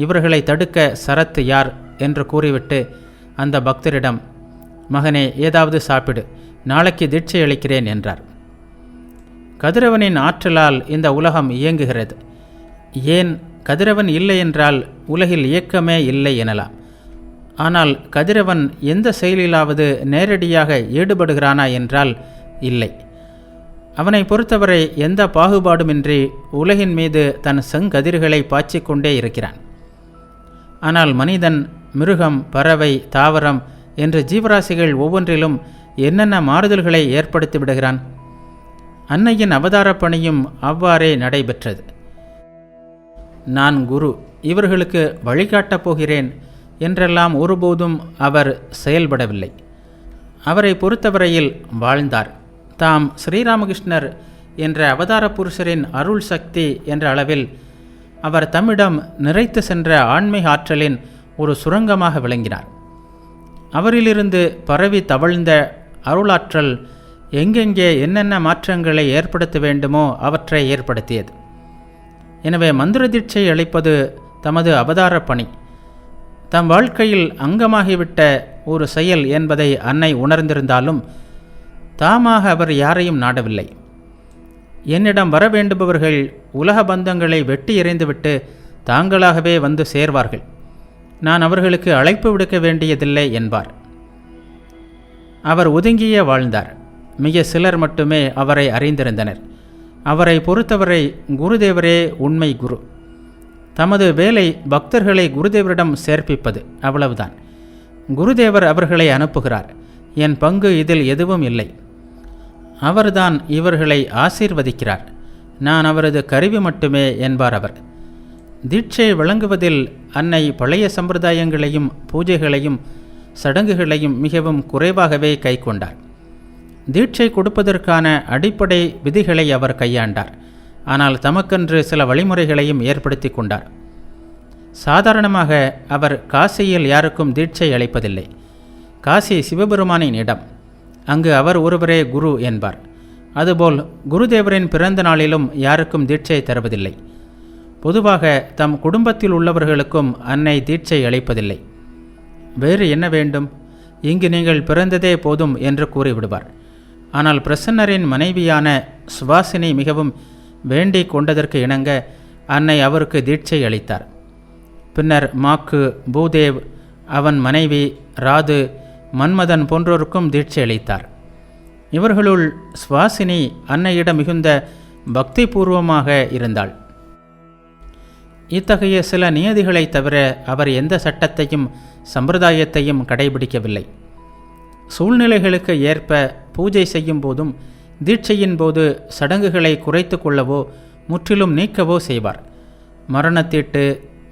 இவர்களை தடுக்க சரத்து யார் என்று கூறிவிட்டு அந்த பக்தரிடம், மகனே ஏதாவது சாப்பிடு, நாளைக்கு தீட்சை அளிக்கிறேன் என்றார். கதிரவனின் ஆற்றலால் இந்த உலகம் இயங்குகிறது. ஏன் கதிரவன் இல்லை என்றால் உலகில் இயக்கமே இல்லை எனலாம். ஆனால் கதிரவன் எந்த செயலிலாவது நேரடியாக ஈடுபடுகிறானா என்றால் இல்லை. அவனை பொறுத்தவரை எந்த பாகுபாடுமின்றி உலகின் மீது தன் செங்கதிர்களை பாய்ச்சிக்கொண்டே இருக்கிறான். ஆனால் மனிதன், மிருகம், பறவை, தாவரம் என்று ஜீவராசிகள் ஒவ்வொன்றிலும் என்னென்ன மாறுதல்களை ஏற்படுத்தி விடுகிறான். அன்னையின் அவதார பணியும் அவ்வாறே நடைபெற்றது. நான் குரு, இவர்களுக்கு வழிகாட்டப் போகிறேன் என்றெல்லாம் ஒருபோதும் அவர் செயல்படவில்லை. அவரை பொறுத்தவரையில் வாழ்ந்தார். தாம் ஸ்ரீராமகிருஷ்ணர் என்ற அவதார புருஷரின் அருள் சக்தி என்ற அளவில் அவர் தம்மிடம் நிறைத்து சென்ற ஆன்மீக ஆற்றலின் ஒரு சுரங்கமாக விளங்கினார். அவரிலிருந்து பரவி தவழ்ந்த அருளாற்றல் எங்கெங்கே என்னென்ன மாற்றங்களை ஏற்படுத்த வேண்டுமோ அவற்றை ஏற்படுத்தியது. எனவே மந்திர தீட்சை அளிப்பது தமது அவதார பணி, தம் வாழ்க்கையில் அங்கமாகிவிட்ட ஒரு செயல் என்பதை அன்னை உணர்ந்திருந்தாலும் தாமாக அவர் யாரையும் நாடவில்லை. என்னிடம் வர வேண்டுபவர்கள் உலக பந்தங்களை வெட்டி எறிந்துவிட்டு தாங்களாகவே வந்து சேர்வார்கள். நான் அவர்களுக்கு அழைப்பு விடுக்க வேண்டியதில்லை என்பார். அவர் ஒதுங்கியே வாழ்ந்தார். மிக சிலர் மட்டுமே அவரை அறிந்திருந்தனர். அவரை பொறுத்தவரை குருதேவரே உண்மை குரு. தமது வேலை பக்தர்களை குருதேவரிடம் சேர்ப்பிப்பது, அவ்வளவுதான். குருதேவர் அவர்களை அனுப்புகிறார். என் பங்கு இதில் எதுவும் இல்லை. அவர்தான் இவர்களை ஆசீர்வதிக்கிறார். நான் அவரது கருவி மட்டுமே என்பார் அவர். தீட்சை வழங்குவதில் அன்னை பழைய சம்பிரதாயங்களையும் பூஜைகளையும் சடங்குகளையும் மிகவும் குறைவாகவே கைக்கொண்டார். தீட்சை கொடுப்பதற்கான அடிப்படை விதிகளை அவர் கையாண்டார். ஆனால் தமக்கென்று சில வழிமுறைகளையும் ஏற்படுத்தி கொண்டார். சாதாரணமாக அவர் காசியில் யாருக்கும் தீட்சை அளிப்பதில்லை. காசி சிவபெருமானின் இடம். அங்கு அவர் ஒருவரே குரு என்பார். அதுபோல் குருதேவரின் பிறந்த நாளிலும் யாருக்கும் தீட்சை தருவதில்லை. பொதுவாக தம் குடும்பத்தில் உள்ளவர்களுக்கும் அன்னை தீட்சை அளிப்பதில்லை. வேறு என்ன வேண்டும், இங்கு நீங்கள் பிறந்ததே போதும் என்று கூறிவிடுவார். ஆனால் பிரசன்னரின் மனைவியான சுவாசினி மிகவும் வேண்டிக் கொண்டதற்கு இணங்க அன்னை அவருக்கு தீட்சை அளித்தார். பின்னர் மாக்கு, பூதேவ், அவன் மனைவி ராது, மன்மதன் போன்றோருக்கும் தீட்சை அளித்தார். இவர்களுள் சுவாசினி அன்னையிடம் மிகுந்த பக்தி பூர்வமாக இருந்தாள். இத்தகைய சில நியதிகளை தவிர அவர் எந்த சட்டத்தையும் சம்பிரதாயத்தையும் கடைபிடிக்கவில்லை. சூழ்நிலைகளுக்கு ஏற்ப பூஜை செய்யும் போதும் தீட்சையின் போது சடங்குகளை குறைத்து கொள்ளவோ முற்றிலும் நீக்கவோ செய்வார். மரணத்தீட்டு,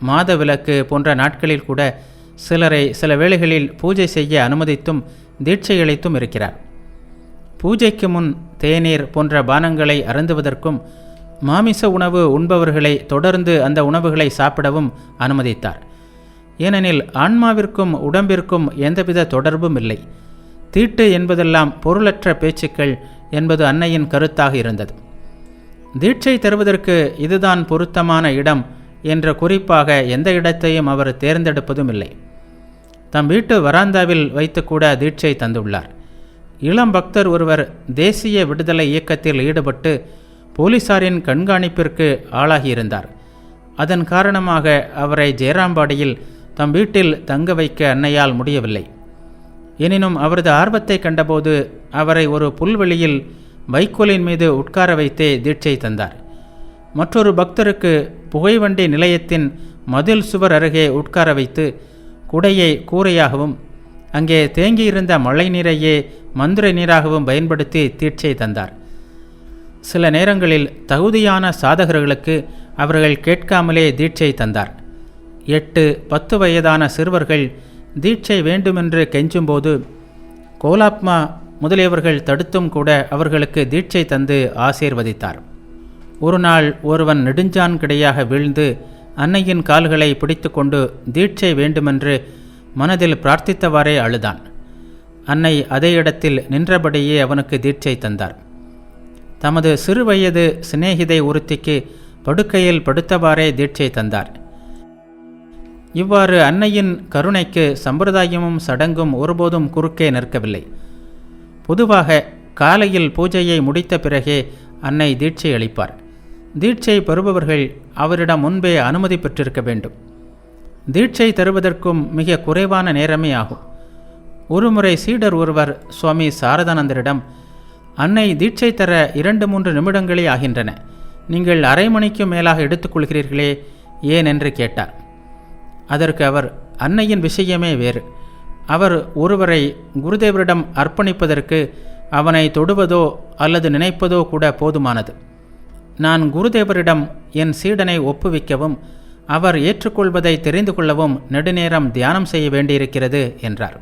மாதவிலக்கு போன்ற நாட்களில் கூட சிலரை சில வேளைகளில் பூஜை செய்ய அனுமதித்தும் தீட்சை அளித்தும் இருக்கிறார். பூஜைக்கு முன் தேநீர் போன்ற பானங்களை அருந்துவதற்கும் மாமிச உணவு உண்பவர்களை தொடர்ந்து அந்த உணவுகளை சாப்பிடவும் அனுமதித்தார். ஏனெனில் ஆன்மாவிற்கும் உடம்பிற்கும் எந்தவித தொடர்பும் இல்லை. தீட்டு என்பதெல்லாம் பொருளற்ற பேச்சுக்கள் என்பது அன்னையின் கருத்தாக இருந்தது. தீட்சை தருவதற்கு இதுதான் பொருத்தமான இடம் என்ற குறிப்பாக எந்த இடத்தையும் அவர் தேர்ந்தெடுப்பதும் இல்லை. தம் வீட்டு வராந்தாவில் வைத்துக்கூட தீட்சை தந்துள்ளார். இளம் பக்தர் ஒருவர் தேசிய விடுதலை இயக்கத்தில் ஈடுபட்டு போலீசாரின் கண்காணிப்பிற்கு ஆளாகியிருந்தார். அதன் காரணமாக அவரை ஜெயராம்பாடியில் தம் வீட்டில் தங்க வைக்க அன்னையால் முடியவில்லை. எனினும் அவரது ஆர்வத்தை கண்டபோது அவரை ஒரு புல்வெளியில் வைக்கோலின் மீது உட்கார வைத்தே தீட்சை தந்தார். மற்றொரு பக்தருக்கு புகைவண்டி நிலையத்தின் மதில் சுவர் அருகே உட்கார வைத்து குடையை கூரையாகவும் அங்கே தேங்கியிருந்த மழை நீரையே மந்திர நீராகவும் பயன்படுத்தி தீட்சை தந்தார். சில நேரங்களில் தகுதியான சாதகர்களுக்கு அவர்கள் கேட்காமலே தீட்சை தந்தார். 8-10 வயதான சிறுவர்கள் தீட்சை வேண்டுமென்று கெஞ்சும்போது கோலாப்மா முதலியவர்கள் தடுத்தும் கூட அவர்களுக்கு தீட்சை தந்து ஆசீர்வதித்தார். ஒரு நாள் ஒருவன் நெடுஞ்சான் கிடையாக வீழ்ந்து அன்னையின் கால்களை பிடித்து கொண்டு தீட்சை வேண்டுமென்று மனதில் பிரார்த்தித்தவாறே அழுதான். அன்னை அதே இடத்தில் நின்றபடியே அவனுக்கு தீட்சை தந்தார். தமது சிறுவயது சிநேகிதை ஒருத்திக்கு படுக்கையில் படுத்தவாறே தீட்சை தந்தார். இவ்வாறு அன்னையின் கருணைக்கு சம்பிரதாயமும் சடங்கும் ஒருபோதும் குறுக்கே நிற்கவில்லை. பொதுவாக காலையில் பூஜையை முடித்த பிறகே அன்னை தீட்சை அளிப்பார். தீட்சை பெறுபவர்கள் அவரிடம் முன்பே அனுமதி பெற்றிருக்க வேண்டும். தீட்சை தருவதற்கும் மிக குறைவான நேரமே ஆகும். ஒருமுறை சீடர் ஒருவர் சுவாமி சாரதானந்தரிடம், அன்னை தீட்சை தர 2-3 நிமிடங்களே ஆகின்றன, நீங்கள் அரை மணிக்கும் மேலாக எடுத்துக்கொள்கிறீர்களே ஏன் என்று கேட்டார். அதற்கு அவர், அன்னையின் விஷயமே வேறு. அவர் ஒருவரை குருதேவரிடம் அர்ப்பணிப்பதற்கு அவனை தொடுவதோ அல்லது நினைப்பதோ கூட போதுமானது. நான் குருதேவரிடம் என் சீடனை ஒப்புவிக்கவும் அவர் ஏற்றுக்கொள்வதை தெரிந்து கொள்ளவும் நெடுநேரம் தியானம் செய்ய வேண்டியிருக்கிறது என்றார்.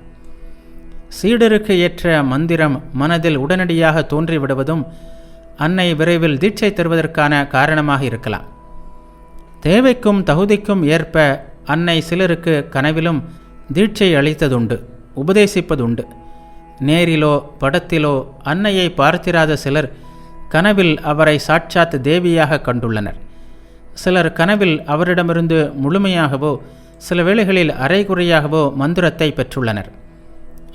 சீடருக்கு ஏற்ற மந்திரம் மனதில் உடனடியாக தோன்றிவிடுவதும் அன்னை விரைவில் தீட்சை தருவதற்கான காரணமாக இருக்கலாம். தேவைக்கும் தகுதிக்கும் ஏற்ப அன்னை சிலருக்கு கனவிலும் தீட்சை அளித்ததுண்டு, உபதேசிப்பதுண்டு. நேரிலோ படத்திலோ அன்னையை பார்த்திராத சிலர் கனவில் அவரை சாட்சாத் தேவியாக கண்டுள்ளனர். சிலர் கனவில் அவரிடமிருந்து முழுமையாகவோ சில வேளைகளில் அரைகுறையாகவோ மந்திரத்தை பெற்றுள்ளனர்.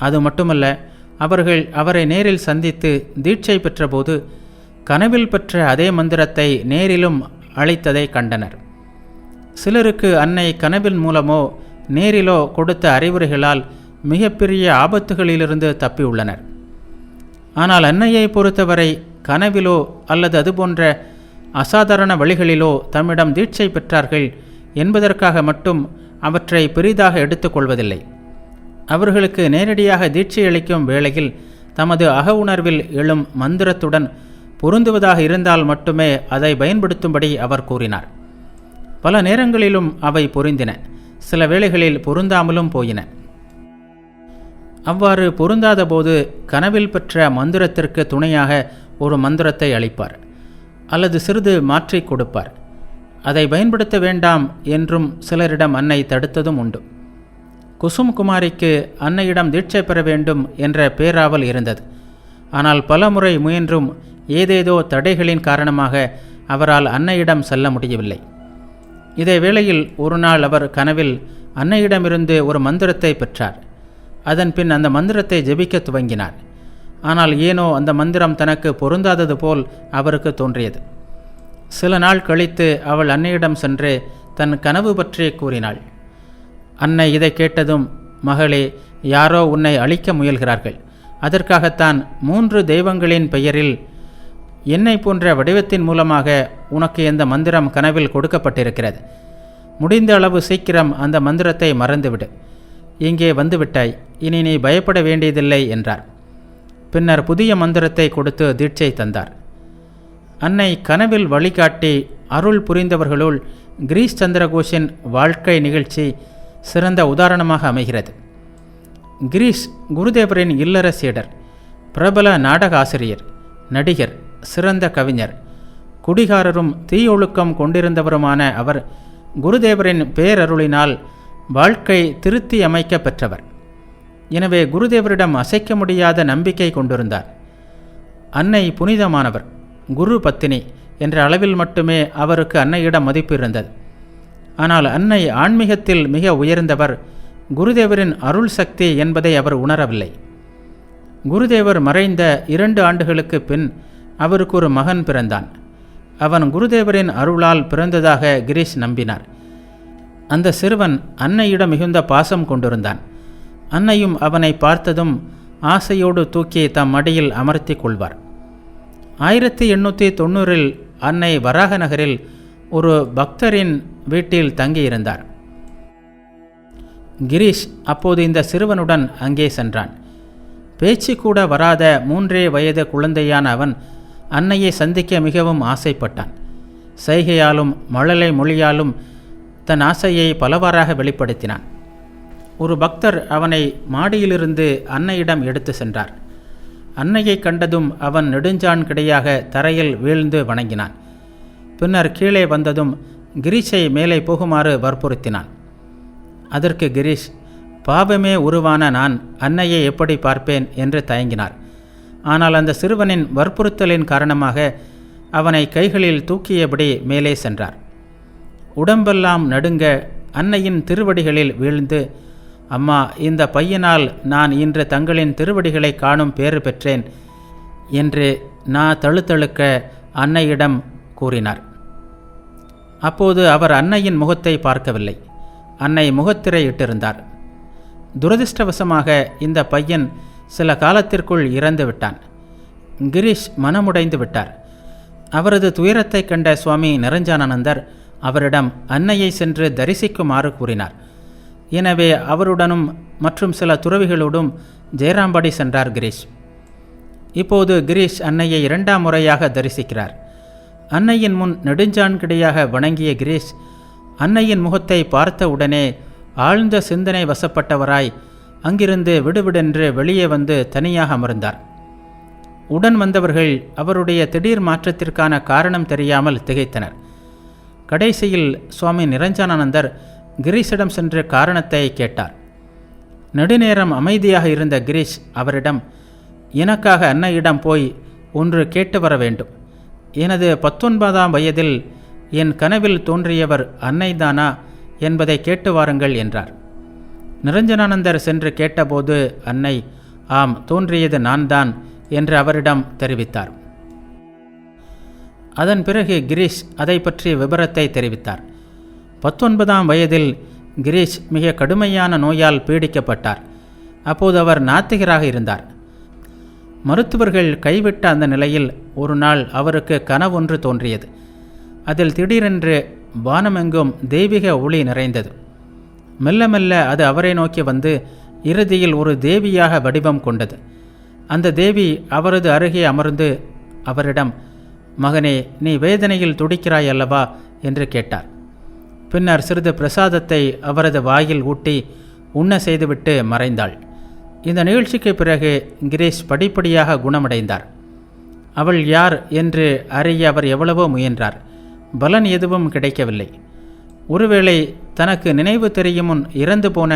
அது மட்டுமல்ல, அவர்கள் அவரை நேரில் சந்தித்து தீட்சை பெற்றபோது கனவில் பெற்ற அதே மந்திரத்தை நேரிலும் அளித்ததை கண்டனர். சிலருக்கு அன்னை கனவின் மூலமோ நேரிலோ கொடுத்த அறிவுரைகளால் மிகப்பெரிய ஆபத்துகளிலிருந்து தப்பியுள்ளனர். ஆனால் அன்னையை பொறுத்தவரை கனவிலோ அல்லது அதுபோன்ற அசாதாரண வழிகளிலோ தம்மிடம் தீட்சை பெற்றார்கள் என்பதற்காக மட்டும் அவற்றை பெரிதாக எடுத்துக்கொள்வதில்லை. அவர்களுக்கு நேரடியாக தீட்சை அளிக்கும் வேளையில் தமது அக உணர்வில் எழும் மந்திரத்துடன் பொருந்துவதாக இருந்தால் மட்டுமே அதை பயன்படுத்தும்படி அவர் கூறினார். பல நேரங்களிலும் அவை பொருந்தின, சில வேளைகளில் பொருந்தாமலும் போயின. அவ்வாறு பொருந்தாத போது கனவில் பெற்ற மந்திரத்திற்கு துணையாக ஒரு மந்திரத்தை அளிப்பார் அல்லது சிறிது மாற்றி கொடுப்பார். அதை பயன்படுத்த வேண்டாம் என்றும் சிலரிடம் அன்னை தடுத்ததும் உண்டு. குசும்குமாரிக்கு அன்னையிடம் தீட்சை பெற வேண்டும் என்ற பேராவல் இருந்தது. ஆனால் பல முறை முயன்றும் ஏதேதோ தடைகளின் காரணமாக அவரால் அன்னையிடம் செல்ல முடியவில்லை. இதே வேளையில் ஒரு நாள் அவர் கனவில் அன்னையிடமிருந்து ஒரு மந்திரத்தை பெற்றார். அதன் பின் அந்த மந்திரத்தை ஜெபிக்க துவங்கினார். ஆனால் ஏனோ அந்த மந்திரம் தனக்கு பொருந்தாதது போல் அவருக்கு தோன்றியது. சில நாள் கழித்து அவள் அன்னையிடம் சென்று தன் கனவு பற்றி கூறினாள். அன்னை இதை கேட்டதும், மகளே, யாரோ உன்னை அழிக்க முயல்கிறார்கள். அதற்காகத்தான் 3 தெய்வங்களின் பெயரில் என்னை போன்ற வடிவத்தின் மூலமாக உனக்கு இந்த மந்திரம் கனவில் கொடுக்கப்பட்டிருக்கிறது. முடிந்த அளவு சீக்கிரம் அந்த மந்திரத்தை மறந்துவிடு. இங்கே வந்துவிட்டாய், இனி நீ பயப்பட வேண்டியதில்லை என்றார். பின்னர் புதிய மந்திரத்தை கொடுத்து தீட்சை தந்தார். அன்னை கனவில் வழிகாட்டி அருள் புரிந்தவர்களுள் கிரீஷ் சந்திரகோஷின் வாழ்க்கை நிகழ்ச்சி சிறந்த உதாரணமாக அமைகிறது. கிரீஷ் குருதேவரின் இல்லற சீடர், பிரபல நாடக ஆசிரியர், நடிகர், சிறந்த கவிஞர், குடிகாரரும் தீயொழுக்கம் கொண்டிருந்தவருமான அவர் குருதேவரின் பேரருளினால் வாழ்க்கை திருத்தி அமைக்க பெற்றவர். எனவே குருதேவரிடம் அசைக்க முடியாத நம்பிக்கை கொண்டிருந்தார். அன்னை புனிதமானவர், குரு பத்தினி என்ற அளவில் மட்டுமே அவருக்கு அன்னையிடம் மதிப்பு இருந்தது. ஆனால் அன்னை ஆன்மீகத்தில் மிக உயர்ந்தவர், குருதேவரின் அருள் சக்தி என்பதை அவர் உணரவில்லை. குருதேவர் மறைந்த 2 ஆண்டுகளுக்கு பின் அவருக்கு ஒரு மகன் பிறந்தான். அவன் குருதேவரின் அருளால் பிறந்ததாக கிரீஷ் நம்பினார். அந்த சிறுவன் அன்னையிடம் மிகுந்த பாசம் கொண்டிருந்தான். அன்னையும் அவனை பார்த்ததும் ஆசையோடு தூக்கி தம் மடியில் அமர்த்தி கொள்வார். 1890 அன்னை வராக நகரில் ஒரு பக்தரின் வீட்டில் தங்கியிருந்தார். கிரீஷ் அப்போது இந்த சிறுவனுடன் அங்கே சென்றான். பேச்சு கூட வராத 3 வயது குழந்தையான அவன் அன்னையை சந்திக்க மிகவும் ஆசைப்பட்டான். சைகையாலும் மழலை மொழியாலும் தன் ஆசையை பலவாறாக வெளிப்படுத்தினான். ஒரு பக்தர் அவனை மாடியிலிருந்து அன்னையிடம் எடுத்து சென்றார். அன்னையை கண்டதும் அவன் நெடுஞ்சான் கிடையாக தரையில் வீழ்ந்து வணங்கினான். பின்னர் கீழே வந்ததும் கிரீஷை மேலே போகுமாறு வற்புறுத்தினான். அதற்கு கிரீஷ், பாவமே உருவான நான் அன்னையை எப்படி பார்ப்பேன் என்று தயங்கினார். ஆனால் அந்த சிறுவனின் வற்புறுத்தலின் காரணமாக அவனை கைகளில் தூக்கியபடி மேலே சென்றார். உடம்பெல்லாம் நடுங்க அன்னையின் திருவடிகளில் வீழ்ந்து, அம்மா, இந்த பையனால் நான் இன்று தங்களின் திருவடிகளை காணும் பேறு பெற்றேன் என்று நான் தழுத்தழுக்க அன்னையிடம் கூறினார். அப்போது அவர் அன்னையின் முகத்தை பார்க்கவில்லை. அன்னை முகத்திரை இட்டிருந்தார். துரதிர்ஷ்டவசமாக இந்த பையன் சில காலத்திற்குள் இறந்து விட்டான். கிரீஷ் மனமுடைந்து விட்டார். அவரது துயரத்தை கண்ட சுவாமி நிரஞ்சானந்தர் அவரிடம் அன்னையை சென்று தரிசிக்குமாறு கூறினார். எனவே அவருடனும் மற்றும் சில துறவிகளோடும் ஜெயராம்பாடி சென்றார் கிரீஷ். இப்போது கிரீஷ் அன்னையை 2ஆம் முறையாக தரிசிக்கிறார். அன்னையின் முன் நெடுஞ்சான்கிடையாக வணங்கிய கிரீஷ் அன்னையின் முகத்தை பார்த்த உடனே ஆழ்ந்த சிந்தனை வசப்பட்டவராய் அங்கிருந்து விடுவிடென்று வெளியே வந்து தனியாக அமர்ந்தார். உடன் வந்தவர்கள் அவருடைய திடீர் மாற்றத்திற்கான காரணம் தெரியாமல் திகைத்தனர். கடைசியில் சுவாமி நிரஞ்சானந்தர் கிரீஷிடம் சென்று காரணத்தை கேட்டார். நெடுநேரம் அமைதியாக இருந்த கிரீஷ் அவரிடம், எனக்காக அன்னையிடம் போய் ஒன்று கேட்டு வர வேண்டும். எனது 19ஆம் வயதில் என் கனவில் தோன்றியவர் அன்னைதானா என்பதை கேட்டு வாருங்கள் என்றார். நிரஞ்சனானந்தர் சென்று கேட்டபோது அன்னை, ஆம், தோன்றியது நான்தான் என்று அவரிடம் தெரிவித்தார். அதன் பிறகு கிரீஷ் அதை பற்றிய விபரத்தை தெரிவித்தார். 19ஆம் வயதில் கிரீஷ் மிக கடுமையான நோயால் பீடிக்கப்பட்டார். அப்போது அவர் நாத்திகராக இருந்தார். மருத்துவர்கள் கைவிட்ட அந்த நிலையில் ஒரு நாள் அவருக்கு கனவொன்று தோன்றியது. அதில் திடீரென்று வானமெங்கும் தெய்வீக ஒளி நிறைந்தது. மெல்ல மெல்ல அது அவரை நோக்கி வந்து இறுதியில் ஒரு தேவியாக வடிவம் கொண்டது. அந்த தேவி அவரது அருகே அமர்ந்து அவரிடம், மகனே, நீ வேதனையில் துடிக்கிறாய் அல்லவா என்று கேட்டார். பின்னர் சிறிது பிரசாதத்தை அவரது வாயில் ஊட்டி உண்ண செய்துவிட்டு மறைந்தாள். இந்த நிகழ்ச்சிக்கு பிறகு கிரீஷ் படிப்படியாக குணமடைந்தார். அவள் யார் என்று அறிய அவர் எவ்வளவோ முயன்றார். பலன் எதுவும் கிடைக்கவில்லை. ஒருவேளை தனக்கு நினைவு தெரியும் முன் இறந்து போன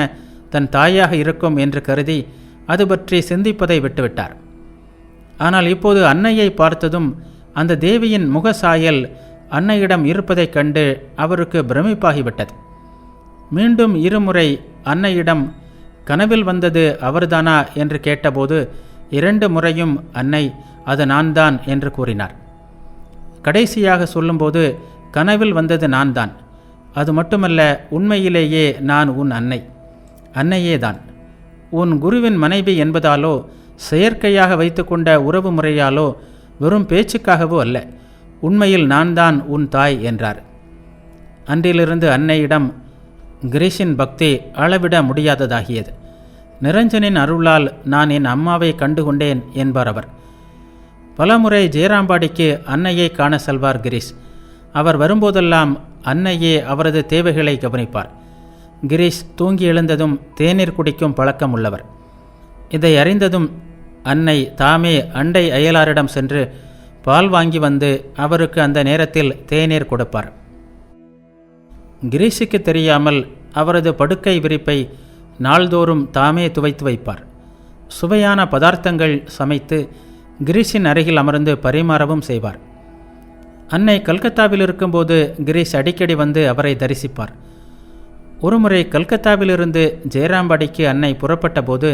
தன் தாயாக இருக்கும் என்று கருதி அது பற்றி சிந்திப்பதை விட்டுவிட்டார். ஆனால் இப்போது அன்னையை பார்த்ததும் அந்த தேவியின் முகசாயல் அன்னையிடம் இருப்பதைக் கண்டு அவருக்கு பிரமிப்பாகிவிட்டது. மீண்டும் இருமுறை அன்னையிடம் கனவில் வந்தது அவர்தானா என்று கேட்டபோது 2 முறையும் அன்னை, அது நான் தான் என்று கூறினார். கடைசியாக சொல்லும்போது, கனவில் வந்தது நான் தான், அது மட்டுமல்ல, உண்மையிலேயே நான் உன் அன்னை, அன்னையே தான். உன் குருவின் மனைவி என்பதாலோ செயற்கையாக வைத்துக்கொண்ட உறவு முறையாலோ வெறும் பேச்சுக்காகவோ அல்ல, உண்மையில் நான் தான் உன் தாய் என்றார். அன்றிலிருந்து அன்னையிடம் கிரீஷின் பக்தி அளவிட முடியாததாகியது. நிரஞ்சனின் அருளால் நான் என் அம்மாவை கண்டுகொண்டேன் என்பார் அவர். பலமுறை ஜெயராம்பாடிக்கு அன்னையை காண செல்வார் கிரீஷ். அவர் வரும்போதெல்லாம் அன்னையே அவரது தேவைகளை கவனிப்பார். கிரீஷ் தூங்கி எழுந்ததும் தேநீர் குடிக்கும் பழக்கம் உள்ளவர். இதை அறிந்ததும் அன்னை தாமே அண்டை அயலாரிடம் சென்று பால் வாங்கி வந்து அவருக்கு அந்த நேரத்தில் தேநீர் கொடுப்பார். கிரீஷுக்கு தெரியாமல் அவரது படுக்கை விரிப்பை நாள்தோறும் தாமே துவைத்து வைப்பார். சுவையான பதார்த்தங்கள் சமைத்து கிரீஷின் அருகில் அமர்ந்து பரிமாறவும் செய்வார். அன்னை கல்கத்தாவில் இருக்கும்போது கிரீஷ் அடிக்கடி வந்து அவரை தரிசிப்பார். ஒருமுறை கல்கத்தாவிலிருந்து ஜெயராம்பாடிக்கு அன்னை புறப்பட்ட போது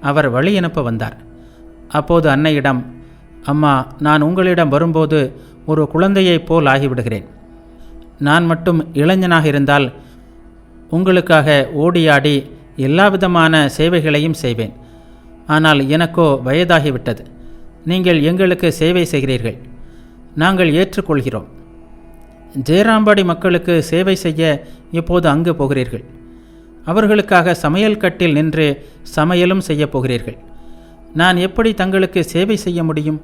அவர் வழி அனுப்ப வந்தார். அப்போது அன்னையிடம், அம்மா, நான் உங்களிடம் வரும்போது ஒரு குழந்தையைப் போல் ஆகிவிடுகிறேன். நான் மட்டும் இளைஞனாக இருந்தால் உங்களுக்காக ஓடியாடி எல்லாவிதமான சேவைகளையும் செய்வேன். ஆனால் எனக்கோ வயதாகிவிட்டது. நீங்கள் எங்களுக்கு சேவை செய்கிறீர்கள், நாங்கள் ஏற்றுக்கொள்கிறோம். ஜெயராம்பாடி மக்களுக்கு சேவை செய்ய இப்போது அங்கு போகிறீர்கள். அவர்களுக்காக சமையல் கட்டில் நின்று சமையலும் செய்ய போகிறீர்கள். நான் எப்படி தங்களுக்கு சேவை செய்ய முடியும்?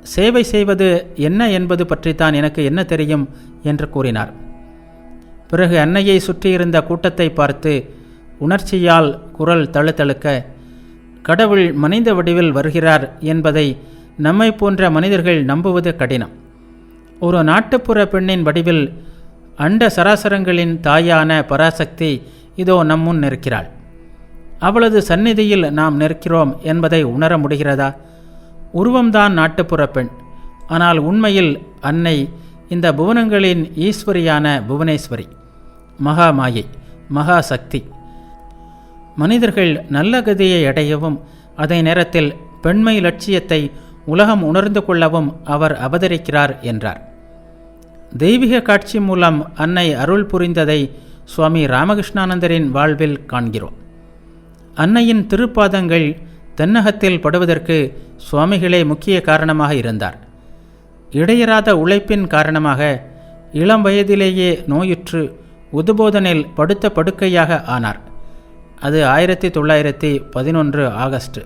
சேவை செய்வது என்ன என்பது பற்றித்தான் எனக்கு என்ன தெரியும் என்று கூறினார். பிறகு அன்னையை சுற்றியிருந்த கூட்டத்தை பார்த்து உணர்ச்சியால் குரல் தழுதழுக்க, கடவுள் மனித வடிவில் வருகிறார் என்பதை நம்மை போன்ற மனிதர்கள் நம்புவது கடினம். ஒரு நாட்டுப்புற பெண்ணின் வடிவில் அண்ட சராசரங்களின் தாயான பராசக்தி இதோ நம்முன் நிற்கிறாள். அவளது சந்நிதியில் நாம் நிற்கிறோம் என்பதை உணர முடிகிறதா? உருவம்தான் நாட்டுப்புற பெண், ஆனால் உண்மையில் அன்னை இந்த புவனங்களின் ஈஸ்வரியான புவனேஸ்வரி, மகாமாயை, மகாசக்தி. மனிதர்கள் நல்ல கதியை அடையவும் அதே நேரத்தில் பெண்மை லட்சியத்தை உலகம் உணர்ந்து கொள்ளவும் அவர் அவதரிக்கிறார் என்றார். தெய்வீக காட்சி மூலம் அன்னை அருள் புரிந்ததை சுவாமி ராமகிருஷ்ணானந்தரின் வாழ்வில் காண்கிறோம். அன்னையின் திருப்பாதங்கள் தென்னகத்தில் படுவதற்கு சுவாமிகளே முக்கிய காரணமாக இருந்தார். இடையறாத உழைப்பின் காரணமாக இளம் வயதிலேயே நோயுற்று உதுபோதனில் படுத்த படுக்கையாக ஆனார். அது 1911 ஆகஸ்ட்.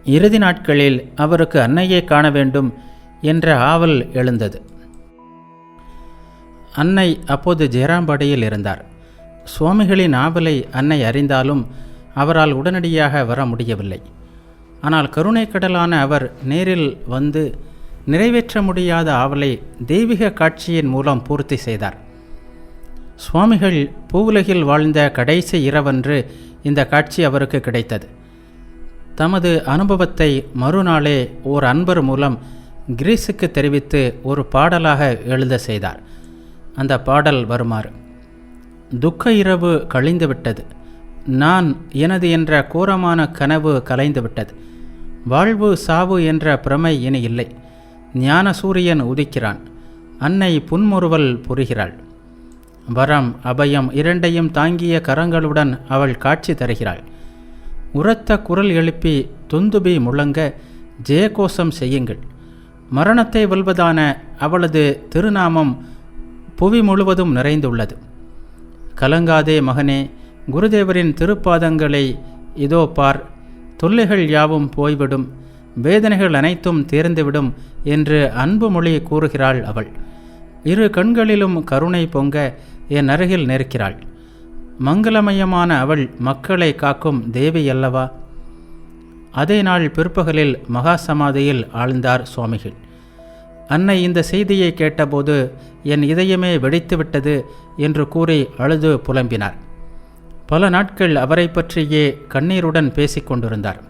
இறுதி நாட்களில் அவருக்கு அன்னையை காண வேண்டும் என்ற ஆவல் எழுந்தது. அன்னை அப்போது ஜெயராம்பாடியில் இருந்தார். சுவாமிகளின் ஆவலை அன்னை அறிந்தாலும் அவரால் உடனடியாக வர முடியவில்லை. ஆனால் கருணை கடலான அவர் நேரில் வந்து நிறைவேற்ற முடியாத ஆவலை தெய்வீக காட்சியின் மூலம் பூர்த்தி செய்தார். சுவாமிகள் பூவுலகில் வாழ்ந்த கடைசி இரவன்று இந்த காட்சி அவருக்கு கிடைத்தது. தமது அனுபவத்தை மறுநாளே ஓர் அன்பர் மூலம் கிரீஸுக்கு தெரிவித்து ஒரு பாடலாக எழுத செய்தார். அந்த பாடல் வருமாறு: துக்க இரவு கழிந்துவிட்டது, நான் எனது என்ற கோரமான கனவு கலைந்துவிட்டது, வாழ்வு சாவு என்ற பிரமை இனி இல்லை, ஞான சூரியன் உதிக்கிறான், அன்னை புன்முறுவல் புரிகிறாள், வரம் அபயம் இரண்டையும் தாங்கிய கரங்களுடன் அவள் காட்சி தருகிறாள், உரத்த குரல் எழுப்பி துந்துபி முழங்க ஜெயகோஷம் செய்யுங்கள், மரணத்தை வெல்வதான அவளது திருநாமம் புவி முழுவதும் நிறைந்துள்ளது, கலங்காதே மகனே, குருதேவரின் திருப்பாதங்களை இதோ பார், தொல்லைகள் யாவும் போய்விடும், வேதனைகள் அனைத்தும் தீர்ந்துவிடும் என்று அன்பு மொழி கூறுகிறாள் அவள். இரு கண்களிலும் கருணை பொங்க என் அருகில் நிற்கிறாள். மங்களமயமான அவள் மக்களை காக்கும் தேவி அல்லவா? அதே நாள் பிற்பகலில் மகா சமாதியில் ஆழ்ந்தார் சுவாமிகள். அன்னை இந்த செய்தியை கேட்டபோது என் இதயமே வெடித்துவிட்டது என்று கூறி அழுது புலம்பினார். பல நாட்கள் அவரை பற்றியே கண்ணீருடன் பேசிக்கொண்டிருந்தார்.